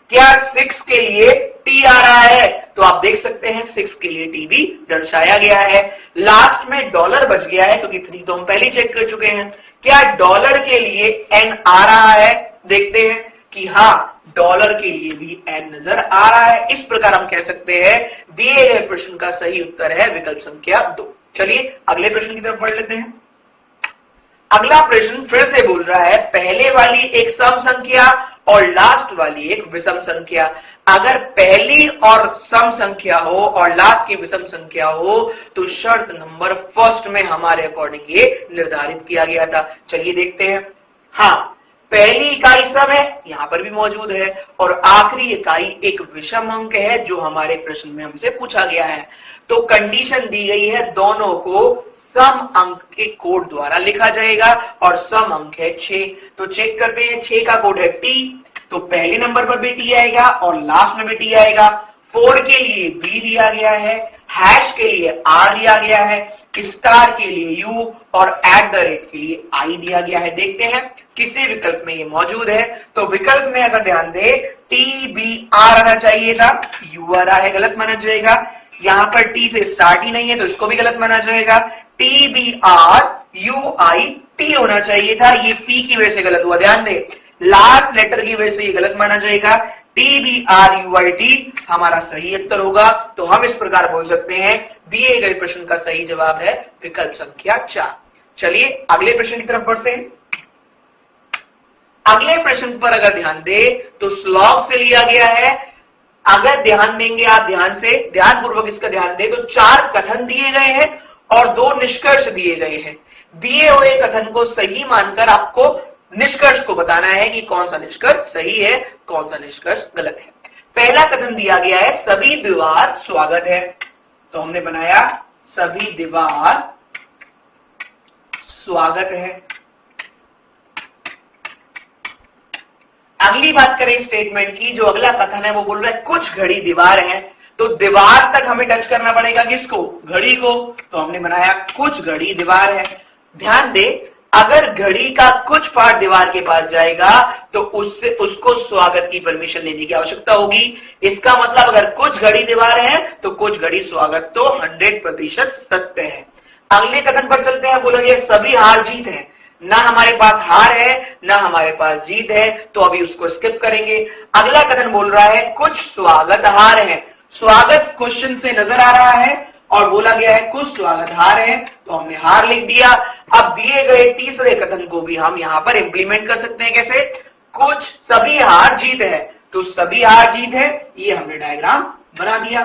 क्या 6 के लिए टी आ रहा है। तो आप देख सकते हैं 6 के लिए टी भी दर्शाया गया है। लास्ट में डॉलर बच गया है क्योंकि 3 तो हम पहले चेक कर चुके हैं। क्या डॉलर के लिए एन आ रहा है। देखते हैं कि हाँ डॉलर के लिए भी एन नजर आ रहा है। इस प्रकार हम कह सकते हैं दिए गए प्रश्न का सही उत्तर है विकल्प संख्या 2। चलिए अगले प्रश्न की तरफ बढ़ लेते हैं। अगला प्रश्न फिर से बोल रहा है पहले वाली एक सम संख्या और लास्ट वाली एक विषम संख्या। अगर पहली और सम संख्या हो और लास्ट की विषम संख्या हो तो शर्त नंबर फर्स्ट में हमारे अकॉर्डिंग ये निर्धारित किया गया था। चलिए देखते हैं। हाँ पहली इकाई सम है, यहां पर भी मौजूद है, और आखिरी इकाई एक विषम अंक है जो हमारे प्रश्न में हमसे पूछा गया है। तो कंडीशन दी गई है दोनों को सम अंक के कोड द्वारा लिखा जाएगा और सम अंक है 6। तो चेक करते हैं, 6 का कोड है टी, तो पहले नंबर पर भी टी आएगा और लास्ट में भी टी आएगा। 4 के लिए बी दिया गया है, हैश के लिए आर दिया गया है, स्टार के लिए यू और @ के लिए आई दिया गया है। देखते हैं किसी विकल्प में ये मौजूद है। तो विकल्प में अगर ध्यान दे टी बी आर आना चाहिए था, यू आ रहा है, गलत माना जाएगा। यहां पर टी से स्टार्ट ही नहीं है तो इसको भी गलत माना जाएगा। T B R U I T होना चाहिए था, ये पी की वजह से गलत हुआ। ध्यान दे लास्ट लेटर की वजह से ये गलत माना जाएगा। T B R U I T हमारा सही उत्तर होगा। तो हम इस प्रकार बोल सकते हैं दिए गए प्रश्न का सही जवाब है विकल्प संख्या 4। चलिए अगले प्रश्न की तरफ बढ़ते हैं। अगले प्रश्न पर अगर ध्यान दे तो श्लोक से लिया गया है। अगर ध्यान देंगे आप ध्यान से, ध्यानपूर्वक इसका ध्यान दे तो 4 कथन दिए गए हैं और 2 निष्कर्ष दिए गए हैं। दिए हुए कथन को सही मानकर आपको निष्कर्ष को बताना है कि कौन सा निष्कर्ष सही है, कौन सा निष्कर्ष गलत है। पहला कथन दिया गया है सभी दीवार स्वागत है, तो हमने बनाया सभी दीवार स्वागत है। अगली बात करें स्टेटमेंट की, जो अगला कथन है वो बोल रहा है कुछ घड़ी दीवार है, तो दीवार तक हमें टच करना पड़ेगा किसको, घड़ी को। तो हमने बनाया कुछ घड़ी दीवार है। ध्यान दे अगर घड़ी का कुछ पार्ट दीवार के पास जाएगा तो उसको स्वागत की परमिशन लेने की आवश्यकता होगी। इसका मतलब अगर कुछ घड़ी दीवार है तो कुछ घड़ी स्वागत तो 100% सत्य है। अगले कथन पर चलते हैं। बोला गया सभी हार जीत है, ना हमारे पास हार है ना हमारे पास जीत है, तो अभी उसको स्किप करेंगे। अगला कथन बोल रहा है कुछ स्वागत हार है। स्वागत क्वेश्चन से नजर आ रहा है और बोला गया है कुछ स्वागत हार है, तो हमने हार लिख दिया। अब दिए गए तीसरे कथन को भी हम यहां पर इंप्लीमेंट कर सकते हैं। कैसे, कुछ सभी हार जीत है, तो सभी हार जीत है, ये हमने डायग्राम बना दिया।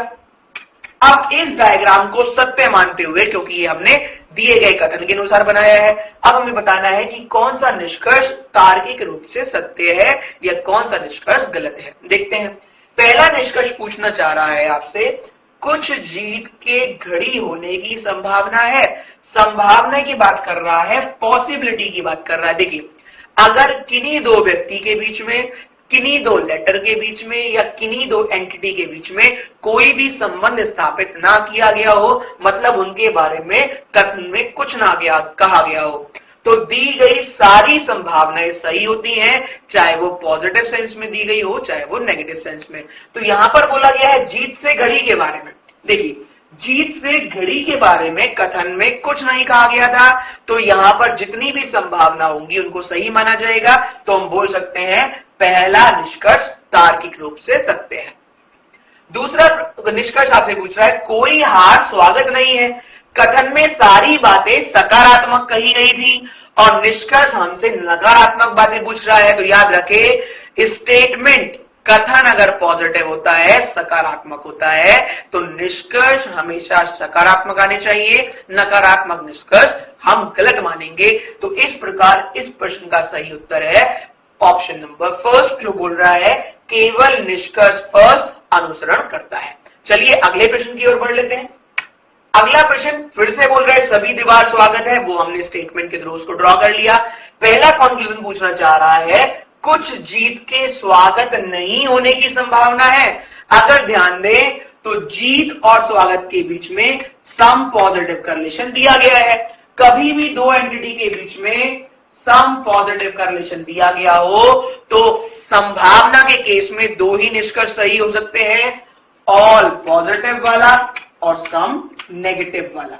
अब इस डायग्राम को सत्य मानते हुए, क्योंकि ये हमने दिए गए कथन के अनुसार बनाया है, अब हमें बताना है कि कौन सा निष्कर्ष तार्किक रूप से सत्य है या कौन सा निष्कर्ष गलत है। देखते हैं। पहला निष्कर्ष पूछना चाह रहा है आपसे कुछ जीत के घड़ी होने की संभावना है। संभावना की बात कर रहा है, पॉसिबिलिटी की बात कर रहा है। देखिए अगर किन्हीं 2 व्यक्ति के बीच में, किन्हीं 2 लेटर के बीच में या किन्हीं 2 एंटिटी के बीच में कोई भी संबंध स्थापित ना किया गया हो, मतलब उनके बारे में कथन में कुछ ना कहा गया हो, तो दी गई सारी संभावनाएं सही होती हैं, चाहे वो पॉजिटिव सेंस में दी गई हो चाहे वो नेगेटिव सेंस में। तो यहां पर बोला गया है जीत से घड़ी के बारे में। देखिए जीत से घड़ी के बारे में कथन में कुछ नहीं कहा गया था, तो यहां पर जितनी भी संभावना होंगी उनको सही माना जाएगा। तो हम बोल सकते हैं पहला निष्कर्ष तार्किक रूप से सत्य है। दूसरा निष्कर्ष आपसे पूछ रहा है कोई हार स्वागत नहीं है। कथन में सारी बातें सकारात्मक कही गई थी और निष्कर्ष हमसे नकारात्मक बातें पूछ रहा है। तो याद रखे स्टेटमेंट, कथन अगर पॉजिटिव होता है, सकारात्मक होता है, तो निष्कर्ष हमेशा सकारात्मक आने चाहिए, नकारात्मक निष्कर्ष हम गलत मानेंगे। तो इस प्रकार इस प्रश्न का सही उत्तर है ऑप्शन नंबर फर्स्ट, जो बोल रहा है केवल निष्कर्ष फर्स्ट अनुसरण करता है। चलिए अगले प्रश्न की ओर बढ़ लेते हैं। अगला प्रश्न फिर से बोल रहे हैं सभी दीवार स्वागत है, वो हमने स्टेटमेंट के थ्रू उसको ड्रॉ कर लिया। पहला कंक्लूजन पूछना चाह रहा है कुछ जीत के स्वागत नहीं होने की संभावना है। अगर ध्यान दें तो जीत और स्वागत के बीच में सम पॉजिटिव करलेशन दिया गया है। कभी भी दो एंटिटी के बीच में सम पॉजिटिव करलेशन दिया गया हो तो संभावना के केस में दो ही निष्कर्ष सही हो सकते हैं, ऑल पॉजिटिव वाला और सम नेगेटिव वाला।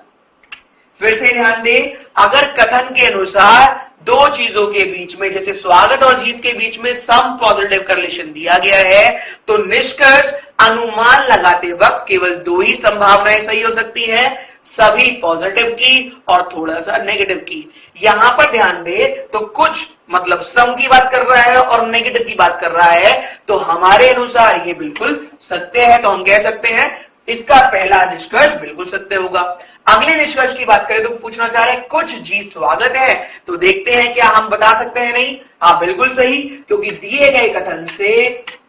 फिर से ध्यान दें, अगर कथन के अनुसार दो चीजों के बीच में जैसे स्वागत और जीत के बीच में सम पॉजिटिव करलेशन दिया गया है तो निष्कर्ष अनुमान लगाते वक्त केवल दो ही संभावनाएं सही हो सकती हैं, सभी पॉजिटिव की और थोड़ा सा नेगेटिव की। यहां पर ध्यान दें तो कुछ मतलब सम की बात कर रहा है और नेगेटिव की बात कर रहा है, तो हमारे अनुसार ये बिल्कुल सत्य है, तो हम कह सकते हैं इसका पहला निष्कर्ष बिल्कुल सत्य होगा। अगले निष्कर्ष की बात करें तो पूछना चाह रहे हैं कुछ जीत स्वागत है, तो देखते हैं क्या हम बता सकते हैं नहीं। हाँ बिल्कुल सही, क्योंकि दिए गए कथन से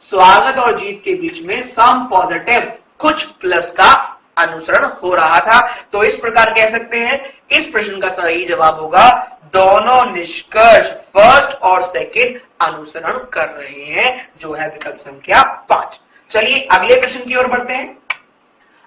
स्वागत और जीत के बीच में सम पॉजिटिव कुछ प्लस का अनुसरण हो रहा था, तो इस प्रकार कह सकते हैं इस प्रश्न का सही जवाब होगा दोनों निष्कर्ष फर्स्ट और सेकंड अनुसरण कर रहे हैं, जो है विकल्प संख्या 5। चलिए अगले प्रश्न की ओर बढ़ते हैं।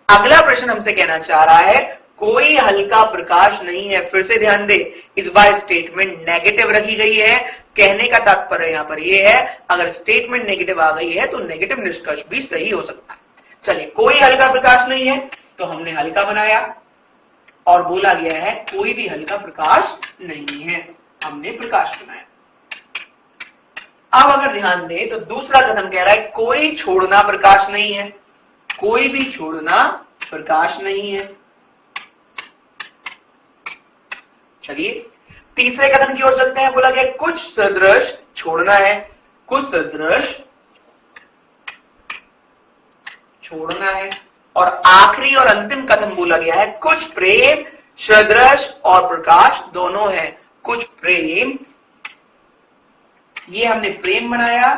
अगला प्रश्न हमसे कहना चाह रहा है कोई हल्का प्रकाश नहीं है। फिर से ध्यान दे, इस बार स्टेटमेंट नेगेटिव रखी गई है। कहने का तात्पर्य यहां पर यह है अगर स्टेटमेंट नेगेटिव आ गई है तो नेगेटिव निष्कर्ष भी सही हो सकता है। चलिए कोई हल्का प्रकाश नहीं है तो हमने हल्का बनाया और बोला गया है कोई भी हल्का प्रकाश नहीं है, हमने प्रकाश बनाया। अब अगर ध्यान दें तो दूसरा कथन कह रहा है कोई छोड़ना प्रकाश नहीं है, कोई भी छोड़ना प्रकाश नहीं है। चलिए तीसरे कथन की ओर चलते हैं। बोला गया कुछ सदृश छोड़ना है, कुछ सदृश छोड़ना है। और आखिरी और अंतिम कथन बोला गया है कुछ प्रेम सदृश और प्रकाश दोनों है। कुछ प्रेम, ये हमने प्रेम बनाया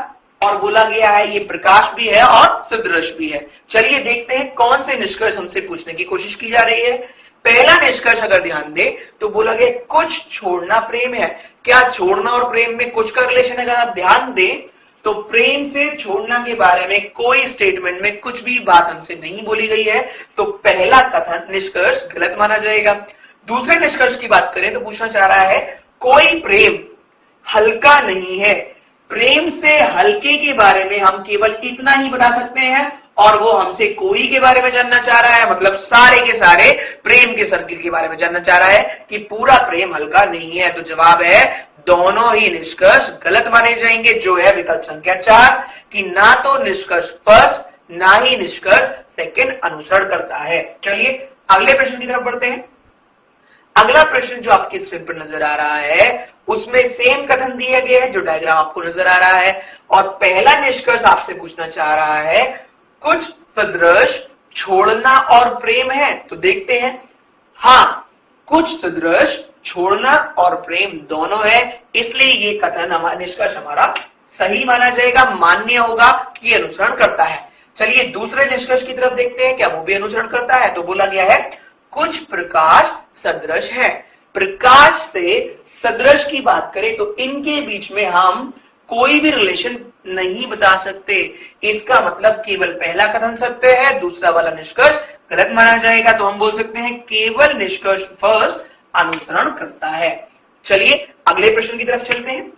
और बोला गया है ये प्रकाश भी है और सदृश भी है। चलिए देखते हैं कौन से निष्कर्ष हमसे पूछने की कोशिश की जा रही है। पहला निष्कर्ष अगर ध्यान दे तो बोला गया कुछ छोड़ना प्रेम है। क्या छोड़ना और प्रेम में कुछ का रिलेशन है? अगर आप ध्यान दें तो प्रेम से छोड़ना के बारे में कोई स्टेटमेंट में कुछ भी बात हमसे नहीं बोली गई है, तो पहला कथन निष्कर्ष गलत माना जाएगा। दूसरे निष्कर्ष की बात करें तो पूछना चाह रहा है कोई प्रेम हल्का नहीं है। प्रेम से हल्के के बारे में हम केवल इतना ही बता सकते हैं और वो हमसे कोई के बारे में जानना चाह रहा है, मतलब सारे के सारे प्रेम के सर्किल के बारे में जानना चाह रहा है कि पूरा प्रेम हल्का नहीं है। तो जवाब है दोनों ही निष्कर्ष गलत माने जाएंगे, जो है विकल्प संख्या 4 कि ना तो निष्कर्ष फर्स्ट ना ही निष्कर्ष सेकंड अनुसरण करता है। चलिए अगले प्रश्न की तरफ बढ़ते हैं। अगला प्रश्न जो आपकी स्क्रीन पर नजर आ रहा है उसमें सेम कथन दिया गया है जो डायग्राम आपको नजर आ रहा है, और पहला निष्कर्ष आपसे पूछना चाह रहा है कुछ सदृश छोड़ना और प्रेम है। तो देखते हैं, हाँ कुछ सदृश छोड़ना और प्रेम दोनों है, इसलिए ये कथन हमारा निष्कर्ष हमारा सही माना जाएगा, मान्य होगा कि अनुसरण करता है। चलिए दूसरे निष्कर्ष की तरफ देखते हैं क्या वो भी अनुसरण करता है। तो बोला गया है कुछ प्रकाश सदृश है। प्रकाश से सदृश की बात करें तो इनके बीच में हम कोई भी रिलेशन नहीं बता सकते, इसका मतलब केवल पहला कथन सत्य है, दूसरा वाला निष्कर्ष गलत माना जाएगा। तो हम बोल सकते हैं केवल निष्कर्ष फर्स्ट अनुसरण करता है। चलिए अगले प्रश्न की तरफ चलते हैं।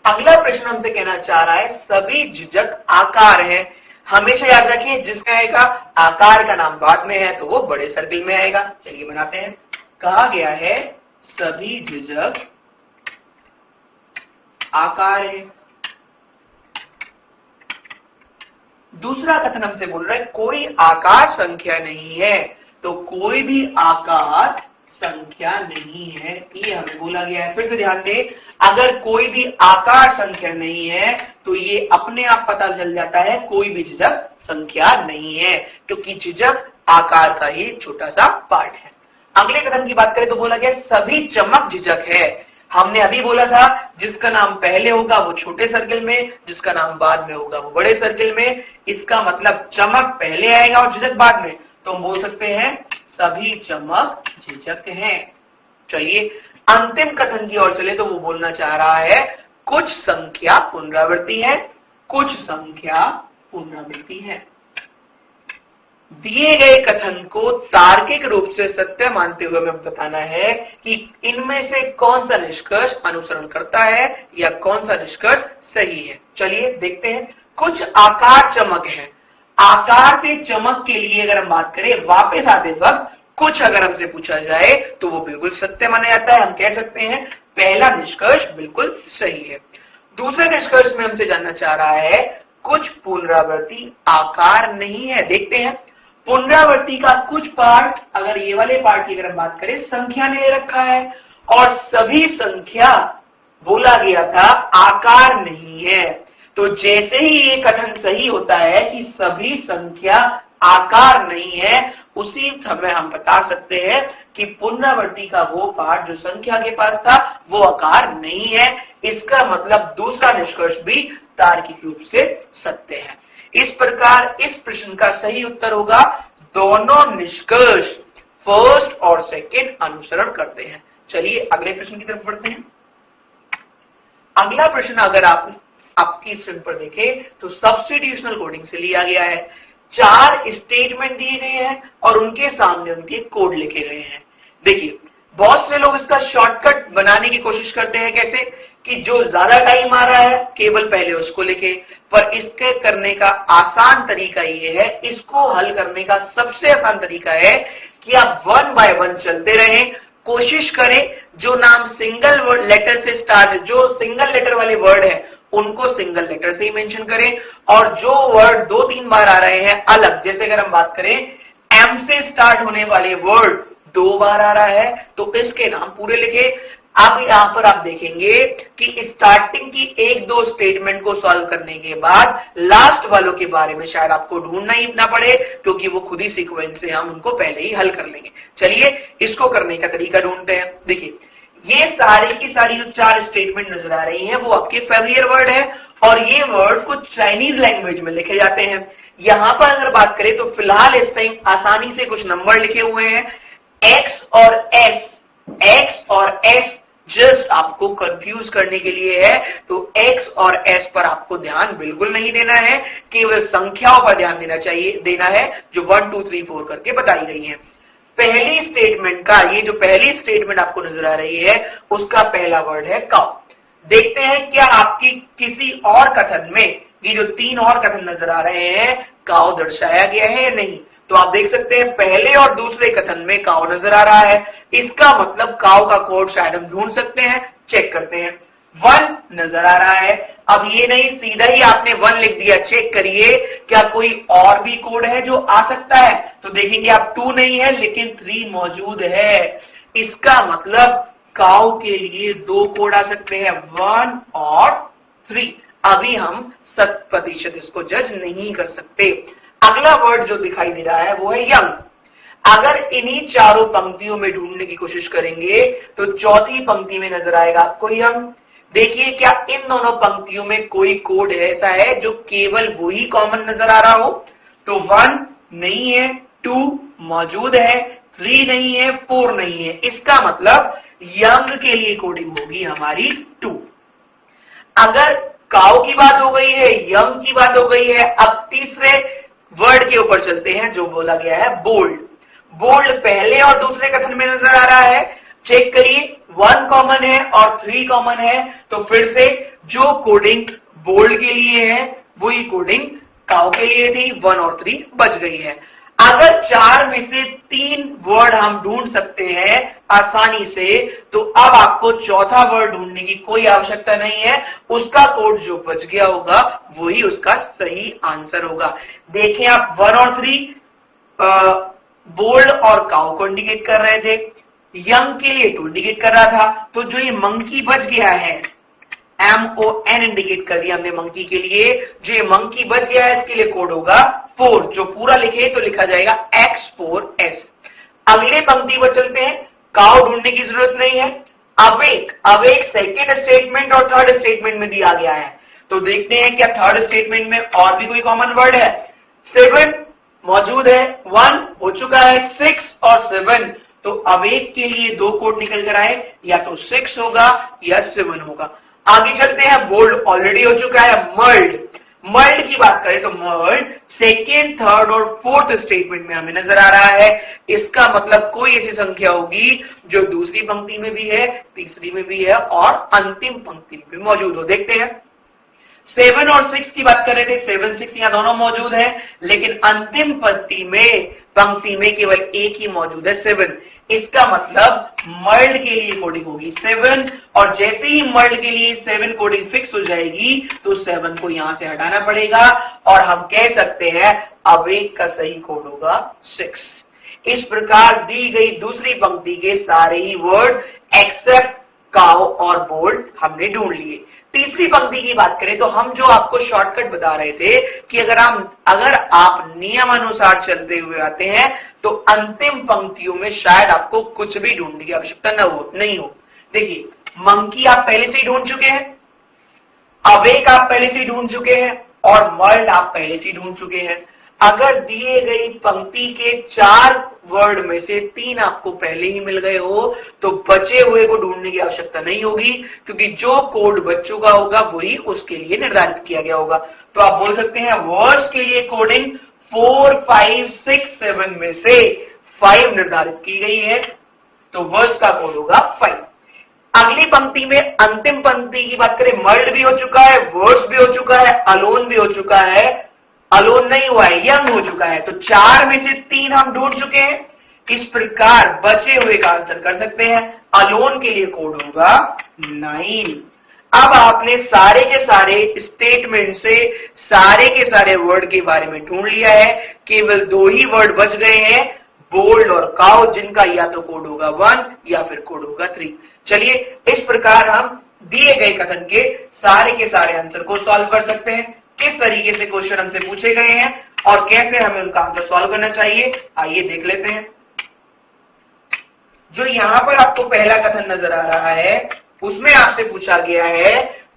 अगला प्रश्न हमसे कहना चाह रहा है सभी झिझक आकार है। हमेशा याद रखिए जिसका आएगा आकार का नाम बाद में है तो वो बड़े सर्किल में आएगा। चलिए बनाते हैं। कहा गया है सभी झिझक आकार है। दूसरा कथन हमसे बोल रहा है कोई आकार संख्या नहीं है। तो कोई भी आकार संख्या नहीं है, ये हमें बोला गया है। फिर से ध्यान दें, अगर कोई भी आकार संख्या नहीं है तो ये अपने आप पता चल जाता है कोई भी झिझक संख्या नहीं है, क्योंकि झिझक आकार का ही छोटा सा पार्ट है। अगले कथन की बात करें तो बोला गया सभी चमक झिझक है। हमने अभी बोला था जिसका नाम पहले होगा वो छोटे सर्किल में, जिसका नाम बाद में होगा वो बड़े सर्किल में। इसका मतलब चमक पहले आएगा और झिझक बाद में। तो हम बोल सकते हैं सभी चमक झिझक हैं। चलिए अंतिम कथन की ओर चले तो वो बोलना चाह रहा है कुछ संख्या पुनरावृत्ति है, कुछ संख्या पुनरावृत्ति है। दिए गए कथन को तार्किक रूप से सत्य मानते हुए हमें बताना है कि इनमें से कौन सा निष्कर्ष अनुसरण करता है या कौन सा निष्कर्ष सही है। चलिए देखते हैं। कुछ आकार चमक है। आकार से चमक के लिए अगर हम बात करें वापस आते वक्त कुछ अगर हमसे पूछा जाए तो वो बिल्कुल सत्य माना जाता है। हम कह सकते हैं पहला निष्कर्ष बिल्कुल सही है। दूसरे निष्कर्ष में हमसे जानना चाह रहा है कुछ पुनरावृत्ति आकार नहीं है। देखते हैं पुनरावृत्ति का कुछ पार्ट, अगर ये वाले पार्ट की अगर हम बात करें संख्या ने ले रखा है और सभी संख्या बोला गया था आकार नहीं है। तो जैसे ही ये कथन सही होता है कि सभी संख्या आकार नहीं है, उसी समय हम बता सकते हैं कि पुनरावृत्ति का वो पार्ट जो संख्या के पास था वो आकार नहीं है। इसका मतलब दूसरा निष्कर्ष भी तार्किक रूप से सत्य है। इस प्रकार इस प्रश्न का सही उत्तर होगा दोनों निष्कर्ष फर्स्ट और सेकंड अनुसरण करते हैं। चलिए अगले प्रश्न की तरफ बढ़ते हैं। अगला प्रश्न अगर आपकी स्क्रीन पर देखें तो सब्स्टिट्यूशनल कोडिंग से लिया गया है। 4 स्टेटमेंट दिए गए हैं और उनके सामने उनके कोड लिखे गए हैं। देखिए बहुत से लोग इसका शॉर्टकट बनाने की कोशिश करते हैं। कैसे कि जो ज्यादा टाइम आ रहा है केवल पहले उसको लिखे, पर इसके करने का आसान तरीका ये है, इसको हल करने का सबसे आसान तरीका है कि आप 1 बाय 1 चलते रहें। कोशिश करें जो नाम सिंगल लेटर से स्टार्ट, जो सिंगल लेटर वाले वर्ड है उनको सिंगल लेटर से ही मेंशन करें और जो वर्ड 2-3 बार आ रहे हैं अलग, जैसे अगर हम बात करें एम से स्टार्ट होने वाले वर्ड 2 बार आ रहा है तो इसके नाम पूरे लिखे। अब यहां पर आप देखेंगे कि स्टार्टिंग की 1-2 स्टेटमेंट को सॉल्व करने के बाद लास्ट वालों के बारे में शायद आपको ढूंढना ही ना पड़े क्योंकि वो खुद ही सीक्वेंस से हम उनको पहले ही हल कर लेंगे। चलिए इसको करने का तरीका ढूंढते हैं। देखिए ये सारी की सारी जो 4 स्टेटमेंट नजर आ रही हैं वो आपके फेमिलियर वर्ड है और ये वर्ड कुछ चाइनीज लैंग्वेज में लिखे जाते हैं। यहां पर अगर बात करें तो फिलहाल इस टाइम आसानी से कुछ नंबर लिखे हुए हैं एक्स और एस जस्ट आपको कंफ्यूज करने के लिए है। तो एक्स और एस पर आपको ध्यान बिल्कुल नहीं देना है, केवल संख्याओं पर ध्यान देना है जो 1 2 3 4 करके बताई गई है। पहली स्टेटमेंट का ये जो पहली स्टेटमेंट आपको नजर आ रही है उसका पहला वर्ड है काउ। देखते हैं क्या आपकी किसी और कथन में ये जो 3 और कथन नजर आ रहे हैं काउ दर्शाया गया है या नहीं। तो आप देख सकते हैं पहले और दूसरे कथन में काउ नजर आ रहा है। इसका मतलब काउ का कोड शायद हम ढूंढ सकते हैं। चेक करते हैं 1 नजर आ रहा है। अब ये नहीं सीधा ही आपने 1 लिख दिया, चेक करिए क्या कोई और भी कोड है जो आ सकता है। तो देखेंगे आप 2 नहीं है लेकिन 3 मौजूद है। इसका मतलब काउ के लिए 2 कोड आ सकते हैं 1 और 3। अभी हम 100% इसको जज नहीं कर सकते। अगला वर्ड जो दिखाई दे रहा है वो है यंग। अगर इन्हीं चारों पंक्तियों में ढूंढने की कोशिश करेंगे तो चौथी पंक्ति में नजर आएगा आपको यंग। देखिए क्या इन दोनों पंक्तियों में कोई कोड ऐसा है जो केवल वही कॉमन नजर आ रहा हो। तो 1 नहीं है, 2 मौजूद है, 3 नहीं है, 4 नहीं है। इसका मतलब यंग के लिए कोडिंग होगी हमारी 2। अगर काउ की बात हो गई है, यंग की बात हो गई है, अब तीसरे वर्ड के ऊपर चलते हैं जो बोला गया है बोल्ड। बोल्ड पहले और दूसरे कथन में नजर आ रहा है। चेक करिए 1 कॉमन है और 3 कॉमन है। तो फिर से जो कोडिंग बोल्ड के लिए है वही कोडिंग काउ के लिए थी। 1 और 3 बच गई है। अगर 4 में से 3 वर्ड हम ढूंढ सकते हैं आसानी से तो अब आपको चौथा वर्ड ढूंढने की कोई आवश्यकता नहीं है। उसका कोड जो बच गया होगा वही उसका सही आंसर होगा। देखें आप 1 और 3 बोल्ड और काउ को इंडिकेट कर रहे थे, यंग के लिए 2 इंडिकेट कर रहा था। तो जो ये मंकी बच गया है MON इंडिकेट कर दिया हमने मंकी के लिए। जो ये मंकी बच गया है इसके लिए कोड होगा 4। जो पूरा लिखे तो लिखा जाएगा X4S। अगले पंक्ति पर चलते हैं। काउ ढूंढने की जरूरत नहीं है। अवेक सेकेंड स्टेटमेंट और थर्ड स्टेटमेंट में दिया गया है। तो देखते हैं क्या थर्ड स्टेटमेंट में और भी कोई कॉमन वर्ड है। 7 मौजूद है, 1 हो चुका है, 6 और 7, तो अवेक के लिए 2 कोड निकल कर आए, या तो 6 होगा या 7 होगा। आगे चलते हैं, बोल्ड ऑलरेडी हो चुका है, मर्ल्ड। मर्ल्ड की बात करें तो मर्ल्ड सेकेंड, थर्ड और फोर्थ स्टेटमेंट में हमें नजर आ रहा है। इसका मतलब कोई ऐसी संख्या होगी जो दूसरी पंक्ति में भी है, तीसरी में भी है और अंतिम पंक्ति में भी मौजूद हो। देखते हैं, 7 और 6 की बात कर रहे थे, 7, 6 यहां दोनों मौजूद है, लेकिन अंतिम पंक्ति में केवल एक ही मौजूद है, 7। इसका मतलब मर्ल्ड के लिए कोडिंग होगी 7, और जैसे ही मर्ल्ड के लिए 7 कोडिंग फिक्स हो जाएगी तो 7 को यहां से हटाना पड़ेगा और हम कह सकते हैं अवेक का सही कोड होगा 6। इस प्रकार दी गई दूसरी पंक्ति के सारे ही वर्ड एक्सेप्ट काउ और बोल्ड हमने ढूंढ लिए। तीसरी पंक्ति की बात करें तो हम जो आपको शॉर्टकट बता रहे थे कि अगर आप नियमानुसार चलते हुए आते हैं तो अंतिम पंक्तियों में शायद आपको कुछ भी ढूंढने की आवश्यकता नहीं हो। देखिए, मंकी आप पहले से ही ढूंढ चुके हैं, अवेक आप पहले से ही ढूंढ चुके हैं और मर्ल्ड आप पहले से ही ढूंढ चुके हैं। अगर दिए गई पंक्ति के 4 वर्ड में से 3 आपको पहले ही मिल गए हो तो बचे हुए को ढूंढने की आवश्यकता नहीं होगी, क्योंकि जो कोड बच चुका होगा वही उसके लिए निर्धारित किया गया होगा। तो आप बोल सकते हैं वर्ड्स के लिए कोडिंग 4, 5, 6, 7 में से 5 निर्धारित की गई है, तो वर्ड्स का कोड होगा 5। अगली पंक्ति में अंतिम पंक्ति की बात करें, मर्ल्ड भी हो चुका है, वर्ड्स भी हो चुका है, अलोन भी हो चुका है, अलोन नहीं हुआ है, यंग हो चुका है, तो 4 में से 3 हम ढूंढ चुके हैं। इस प्रकार बचे हुए का आंसर कर सकते हैं, अलोन के लिए कोड होगा 9। अब आपने सारे के सारे स्टेटमेंट से सारे के सारे वर्ड के बारे में ढूंढ लिया है, केवल 2 ही वर्ड बच गए हैं, बोल्ड और काउ, जिनका या तो कोड होगा 1 या फिर कोड होगा 3। चलिए, इस प्रकार हम दिए गए कथन के सारे आंसर को सॉल्व कर सकते हैं। किस तरीके से क्वेश्चन हमसे पूछे गए हैं और कैसे हमें उनका आंसर सॉल्व करना चाहिए, आइए देख लेते हैं। जो यहां पर आपको पहला कथन नजर आ रहा है उसमें आपसे पूछा गया है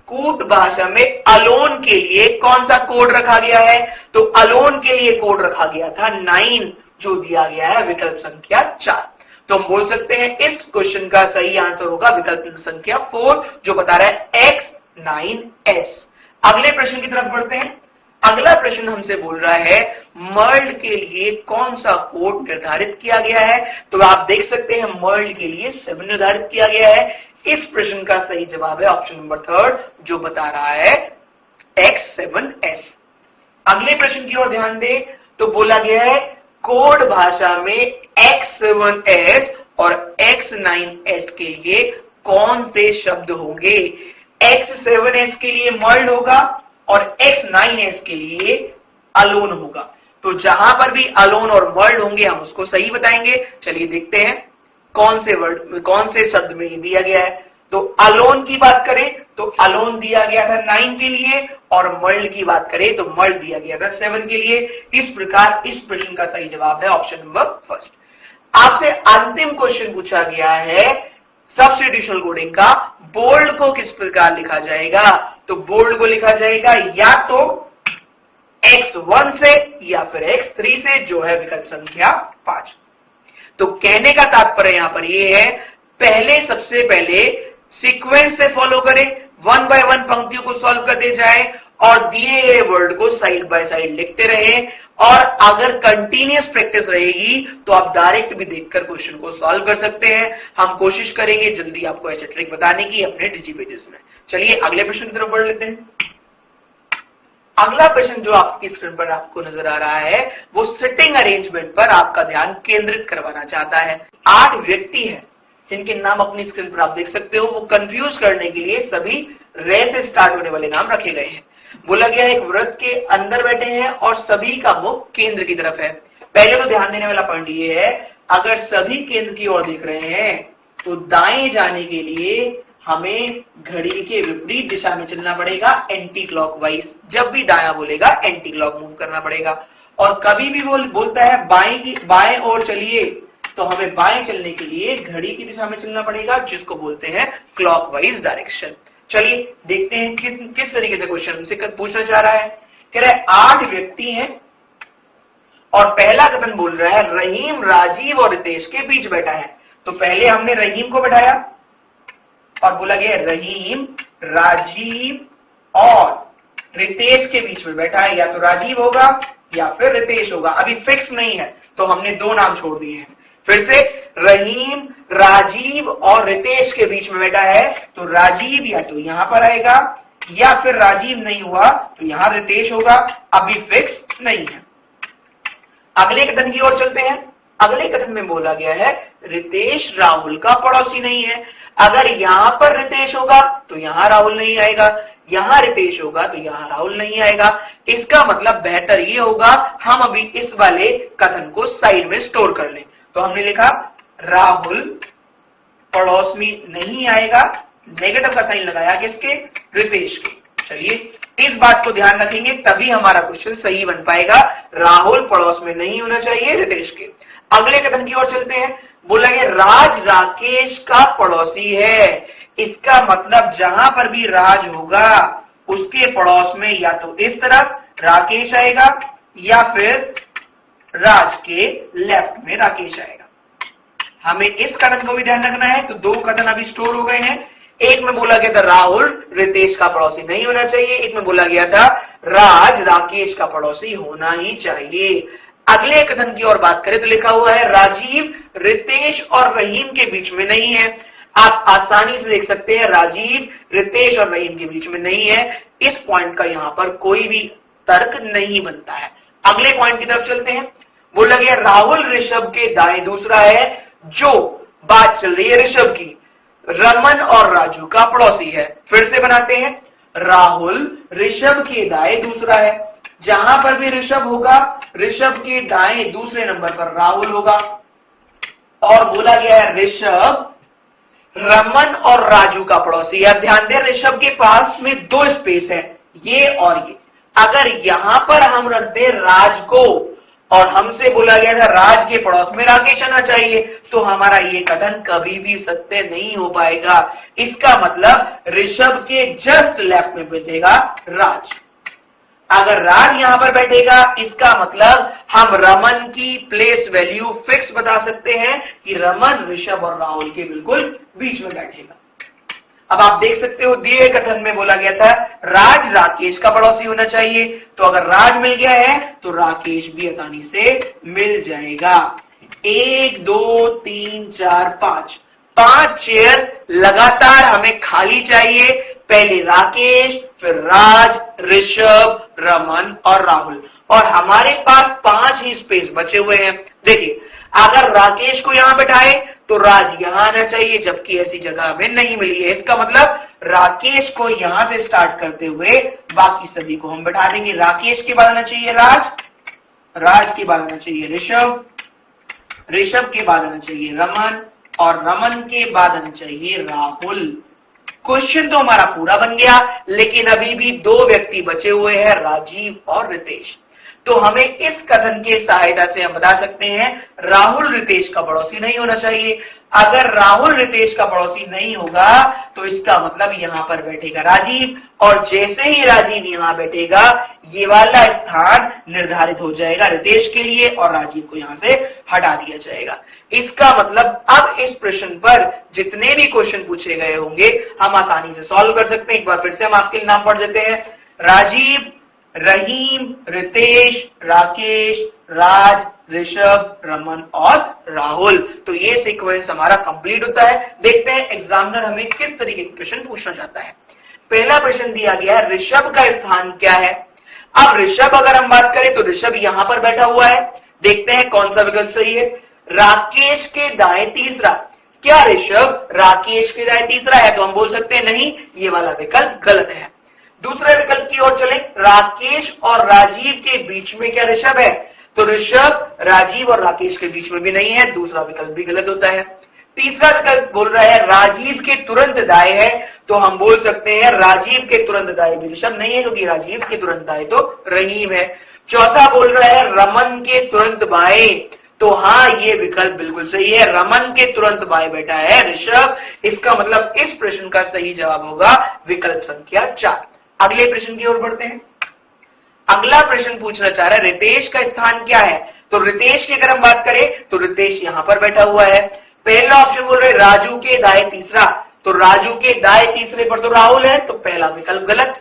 कूट भाषा में अलोन के लिए कौन सा कोड रखा गया है, तो अलोन के लिए कोड रखा गया था 9, जो दिया गया है विकल्प संख्या 4। तो हम बोल सकते हैं इस क्वेश्चन का सही आंसर होगा विकल्प संख्या 4, जो बता रहा है X9S। अगले प्रश्न की तरफ बढ़ते हैं। अगला प्रश्न हमसे बोल रहा है मर्ल्ड के लिए कौन सा कोड निर्धारित किया गया है, तो आप देख सकते हैं मर्ल्ड के लिए 7 निर्धारित किया गया है। इस प्रश्न का सही जवाब है ऑप्शन नंबर 3, जो बता रहा है X7S। अगले प्रश्न की ओर ध्यान दें तो बोला गया है कोड भाषा में X7S और X9S के लिए कौन से शब्द होंगे। X7S के लिए मर्ल्ड होगा और X9S के लिए अलोन होगा। तो जहां पर भी अलोन और मर्ल्ड होंगे हम उसको सही बताएंगे। चलिए देखते हैं कौन से शब्द में दिया गया है। तो अलोन की बात करें तो अलोन दिया गया था 9 के लिए, और मर्ल्ड की बात करें तो मर्ल्ड दिया गया था 7 के लिए। इस प्रकार इस प्रश्न का सही जवाब है ऑप्शन नंबर 1। आपसे अंतिम क्वेश्चन पूछा गया है सब्स्टिट्यूशनल कोडिंग का, बोल्ड को किस प्रकार लिखा जाएगा, तो बोल्ड को लिखा जाएगा या तो X1 से या फिर X3 से, जो है विकल्प संख्या 5। तो कहने का तात्पर्य यहां पर ये है सबसे पहले सीक्वेंस से फॉलो करें, 1 बाय 1 पंक्तियों को सॉल्व करते जाएं और दिए गए वर्ड को साइड बाय साइड लिखते रहें, और अगर कंटीन्यूअस प्रैक्टिस रहेगी तो आप डायरेक्ट भी देखकर क्वेश्चन को सॉल्व कर सकते हैं। हम कोशिश करेंगे जल्दी आपको ऐसे ट्रिक बताने की अपने डिजी पेजेस में। चलिए अगले प्रश्न की तरफ बढ़ लेते हैं। अगला प्रश्न जो आपकी स्क्रीन पर आपको नजर आ रहा है वो सिटिंग अरेंजमेंट पर आपका ध्यान केंद्रित करवाना चाहता है। 8 व्यक्ति हैं जिनके नाम अपनी स्क्रीन पर आप देख सकते हो। वो कंफ्यूज करने के लिए सभी रे से स्टार्ट होने वाले नाम रखे गए हैं। बोला गया एक वृत्त के अंदर बैठे हैं और सभी का मुख केंद्र की तरफ है। पहले तो ध्यान देने वाला पॉइंट ये है, अगर सभी केंद्र की ओर देख रहे हैं तो दाएं जाने के लिए हमें घड़ी के विपरीत दिशा में चलना पड़ेगा, एंटी क्लॉकवाइज। जब भी दायां बोलेगा एंटी क्लॉक मूव करना पड़ेगा। और कभी भी बोलता है बाएं ओर चलिए, तो हमें बाएं चलने के लिए घड़ी की दिशा में चलना पड़ेगा, जिसको बोलते हैं क्लॉकवाइज डायरेक्शन। चलिए देखते हैं किस तरीके से क्वेश्चन हमसे पूछना चाह रहा है। कह रहा है 8 व्यक्ति हैं और पहला कथन बोल रहा है रहीम राजीव और रितेश के बीच बैठा है। तो पहले हमने रहीम को बैठाया और बोला गया रहीम राजीव और रितेश के बीच में बैठा है, या तो राजीव होगा या फिर रितेश होगा, अभी फिक्स नहीं है, तो हमने दो नाम छोड़ दिए हैं। फिर से रहीम राजीव और रितेश के बीच में बैठा है, तो राजीव या तो यहां पर आएगा या फिर राजीव नहीं हुआ तो यहां रितेश होगा, अभी फिक्स नहीं है। अगले कथन की ओर चलते हैं। अगले कथन में बोला गया है रितेश राहुल का पड़ोसी नहीं है। अगर यहां पर रितेश होगा तो यहां राहुल नहीं आएगा, यहां रितेश होगा तो यहां राहुल नहीं आएगा। इसका मतलब बेहतर ये होगा हम अभी इस वाले कथन को साइड में स्टोर कर लें। तो हमने लिखा राहुल पड़ोस में नहीं आएगा, नेगेटिव का साइन लगाया किसके, रितेश के। चलिए इस बात को ध्यान रखेंगे तभी हमारा क्वेश्चन सही बन पाएगा। राहुल पड़ोस में नहीं होना चाहिए रितेश के। अगले कथन की ओर चलते हैं। बोला गया राज राकेश का पड़ोसी है। इसका मतलब जहां पर भी राज होगा उसके पड़ोस में या तो इस तरफ राकेश आएगा या फिर राज के लेफ्ट में राकेश आएगा। हमें इस कथन को भी ध्यान रखना है। तो दो कथन अभी स्टोर हो गए हैं। एक में बोला गया था राहुल रितेश का पड़ोसी नहीं होना चाहिए, एक में बोला गया था राज राकेश का पड़ोसी होना ही चाहिए। अगले कथन की ओर बात करें तो लिखा हुआ है राजीव रितेश और रहीम के बीच में नहीं है। आप आसानी से देख सकते हैं राजीव रितेश और रहीम के बीच में नहीं है। इस पॉइंट का यहां पर कोई भी तर्क नहीं बनता है। अगले पॉइंट की तरफ चलते हैं। बोला गया राहुल ऋषभ के दाएं दूसरा है। जो बात चल रही है ऋषभ की, रमन और राजू का पड़ोसी है। फिर से बनाते हैं, राहुल ऋषभ के दाएं दूसरा है। जहां पर भी ऋषभ होगा ऋषभ के दाएं दूसरे नंबर पर राहुल होगा। और बोला गया है ऋषभ रमन और राजू का पड़ोसी है। ध्यान दें ऋषभ के पास में दो स्पेस है, ये और ये। अगर यहां पर हम रखते राज को और हमसे बोला गया था राज के पड़ोस में राकेश आना चाहिए, तो हमारा ये कथन कभी भी सत्य नहीं हो पाएगा। इसका मतलब ऋषभ के जस्ट लेफ्ट में बैठेगा राज। अगर राज यहां पर बैठेगा इसका मतलब हम रमन की प्लेस वैल्यू फिक्स बता सकते हैं कि रमन ऋषभ और राहुल के बिल्कुल बीच में बैठेगा। अब आप देख सकते हो दिए कथन में बोला गया था राज राकेश का पड़ोसी होना चाहिए, तो अगर राज मिल गया है तो राकेश भी आसानी से मिल जाएगा। 1 2 3 4 5 5 चेयर लगातार हमें खाली चाहिए। पहले राकेश, फिर राज, ऋषभ, रमन और राहुल, और हमारे पास 5 ही स्पेस बचे हुए हैं। देखिए अगर राकेश को यहां बैठाए तो राज यहां आना चाहिए, जबकि ऐसी जगह हमें नहीं मिली है। इसका मतलब राकेश को यहां से स्टार्ट करते हुए बाकी सभी को हम बैठा देंगे। राकेश के बाद आना चाहिए राज, राज के बाद आना चाहिए ऋषभ, ऋषभ के बाद आना चाहिए रमन, और रमन के बाद आना चाहिए राहुल। क्वेश्चन तो हमारा पूरा बन गया, लेकिन अभी भी 2 व्यक्ति बचे हुए हैं राजीव और रितेश। तो हमें इस कथन के सहायता से हम बता सकते हैं राहुल रितेश का पड़ोसी नहीं होना चाहिए। अगर राहुल रितेश का पड़ोसी नहीं होगा तो इसका मतलब यहां पर बैठेगा राजीव, और जैसे ही राजीव यहां बैठेगा ये वाला स्थान निर्धारित हो जाएगा रितेश के लिए और राजीव को यहां से हटा दिया जाएगा। इसका मतलब अब इस प्रश्न पर जितने भी क्वेश्चन पूछे गए होंगे हम आसानी से सॉल्व कर सकते हैं। एक बार फिर से हम आपके नाम पढ़ देते हैं, राजीव, रहीम, रितेश, राकेश, राज, ऋषभ, रमन और राहुल। तो ये सीक्वेंस हमारा कंप्लीट होता है। देखते हैं एग्जामिनर हमें किस तरीके के प्रश्न पूछना चाहता है। पहला प्रश्न दिया गया है ऋषभ का स्थान क्या है। अब ऋषभ अगर हम बात करें तो ऋषभ यहां पर बैठा हुआ है। देखते हैं कौन सा विकल्प सही है। राकेश के दाएं तीसरा, क्या ऋषभ राकेश के दाएं तीसरा है? तो हम बोल सकते हैं नहीं, ये वाला विकल्प गलत है। दूसरे विकल्प की ओर चले, राकेश और राजीव के बीच में क्या ऋषभ है? तो ऋषभ राजीव और राकेश के बीच में भी नहीं है, दूसरा विकल्प भी गलत होता है। तीसरा विकल्प बोल रहा है राजीव के तुरंत दाएं है, तो हम बोल सकते हैं राजीव के तुरंत दाएं भी ऋषभ नहीं है, क्योंकि राजीव के तुरंत दाएं तो रहीम है। चौथा बोल रहा है रमन के तुरंत बाएं, तो हाँ ये विकल्प बिल्कुल सही है, रमन के तुरंत बाएं बैठा है ऋषभ। इसका मतलब इस प्रश्न का सही जवाब होगा विकल्प संख्या 4। अगले प्रश्न की ओर बढ़ते हैं। अगला प्रश्न पूछना चाह रहा है रितेश का स्थान क्या है। तो रितेश की अगर हम बात करें तो रितेश यहां पर बैठा हुआ है। पहला ऑप्शन बोल रहे राजू के दाएं तीसरा, तो राजू के दाएं तीसरे पर तो राहुल है, तो पहला विकल्प गलत।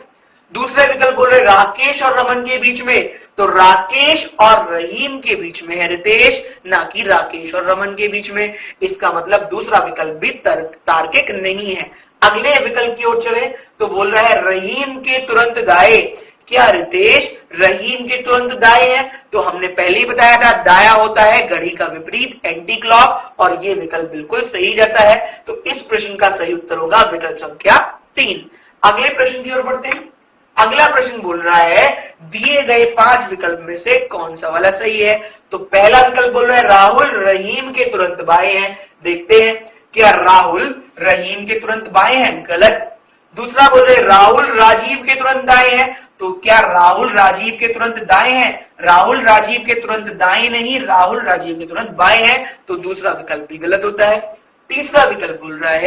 दूसरा विकल्प बोल रहे राकेश और रमन के बीच में, तो राकेश और रहीम के बीच में है रितेश, ना कि राकेश और रमन के बीच में। इसका मतलब दूसरा विकल्प भी तार्किक नहीं है। अगले विकल्प की ओर चले तो बोल रहा है रहीम के तुरंत दाएं। क्या रितेश रहीम के तुरंत दाएं है? तो हमने पहले ही बताया था दाया होता है घड़ी का विपरीत, एंटी क्लॉक, और ये विकल्प बिल्कुल सही जाता है। तो इस प्रश्न का सही उत्तर होगा विकल्प संख्या 3। अगले प्रश्न की ओर बढ़ते हैं। अगला प्रश्न बोल रहा है दिए गए 5 विकल्प में से कौन सा वाला सही है? तो पहला विकल्प बोल रहा है राहुल रहीम के तुरंत बाएं हैं। देखते हैं क्या राहुल रहीम के तुरंत बाएं हैं? गलत। दूसरा बोल रहे राहुल राजीव के तुरंत दाएं हैं, तो क्या राहुल राजीव के तुरंत दाएं हैं? राहुल राजीव के तुरंत दाएं नहीं, राहुल राजीव के तुरंत बाएं हैं, तो दूसरा विकल्प भी गलत होता है। तीसरा विकल्प बोल रहा है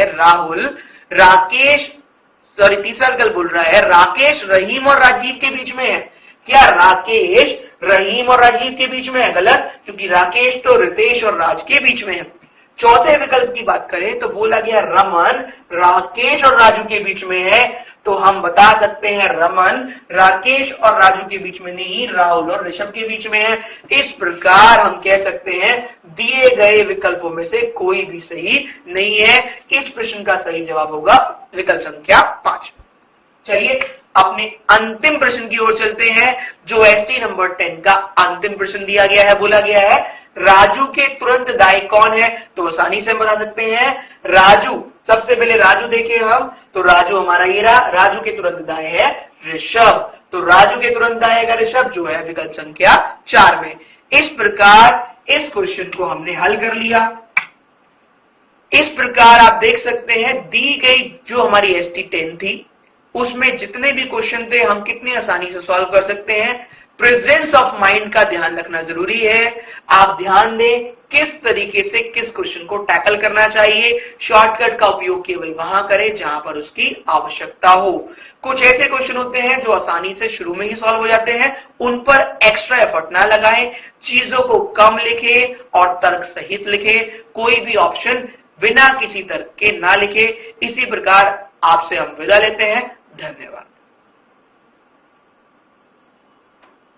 तीसरा विकल्प बोल रहा है राकेश रहीम और राजीव के बीच में है। क्या राकेश रहीम और राजीव के बीच में है? गलत, क्योंकि राकेश तो रितेश और राज के बीच में है। चौथे विकल्प की बात करें तो बोला गया रमन राकेश और राजू के बीच में है, तो हम बता सकते हैं रमन राकेश और राजू के बीच में नहीं, राहुल और ऋषभ के बीच में है। इस प्रकार हम कह सकते हैं दिए गए विकल्पों में से कोई भी सही नहीं है। इस प्रश्न का सही जवाब होगा विकल्प संख्या 5। चलिए अपने अंतिम प्रश्न की ओर चलते हैं, जो एसटी नंबर 10 का अंतिम प्रश्न दिया गया है। बोला गया है राजू के तुरंत दाएं कौन है? तो आसानी से हम बता सकते हैं राजू। सबसे पहले राजू देखें हम, तो राजू हमारा ये रहा, राजू के तुरंत दाएं है ऋषभ, तो राजू के तुरंत दाएं का ऋषभ जो है विकल्प संख्या 4 में। इस प्रकार इस क्वेश्चन को हमने हल कर लिया। इस प्रकार आप देख सकते हैं दी गई जो हमारी एसटी 10 थी उसमें जितने भी क्वेश्चन थे हम कितनी आसानी से सॉल्व कर सकते हैं। प्रेजेंस ऑफ माइंड का ध्यान रखना जरूरी है। आप ध्यान दें किस तरीके से किस क्वेश्चन को टैकल करना चाहिए। शॉर्टकट का उपयोग केवल वहां करें जहां पर उसकी आवश्यकता हो। कुछ ऐसे क्वेश्चन होते हैं जो आसानी से शुरू में ही सॉल्व हो जाते हैं, उन पर एक्स्ट्रा एफर्ट ना लगाएं, चीजों को कम लिखें और तर्क सहित लिखें। कोई भी ऑप्शन बिना किसी तर्क के ना लिखें। इसी प्रकार आपसे हम विदा लेते हैं। धन्यवाद।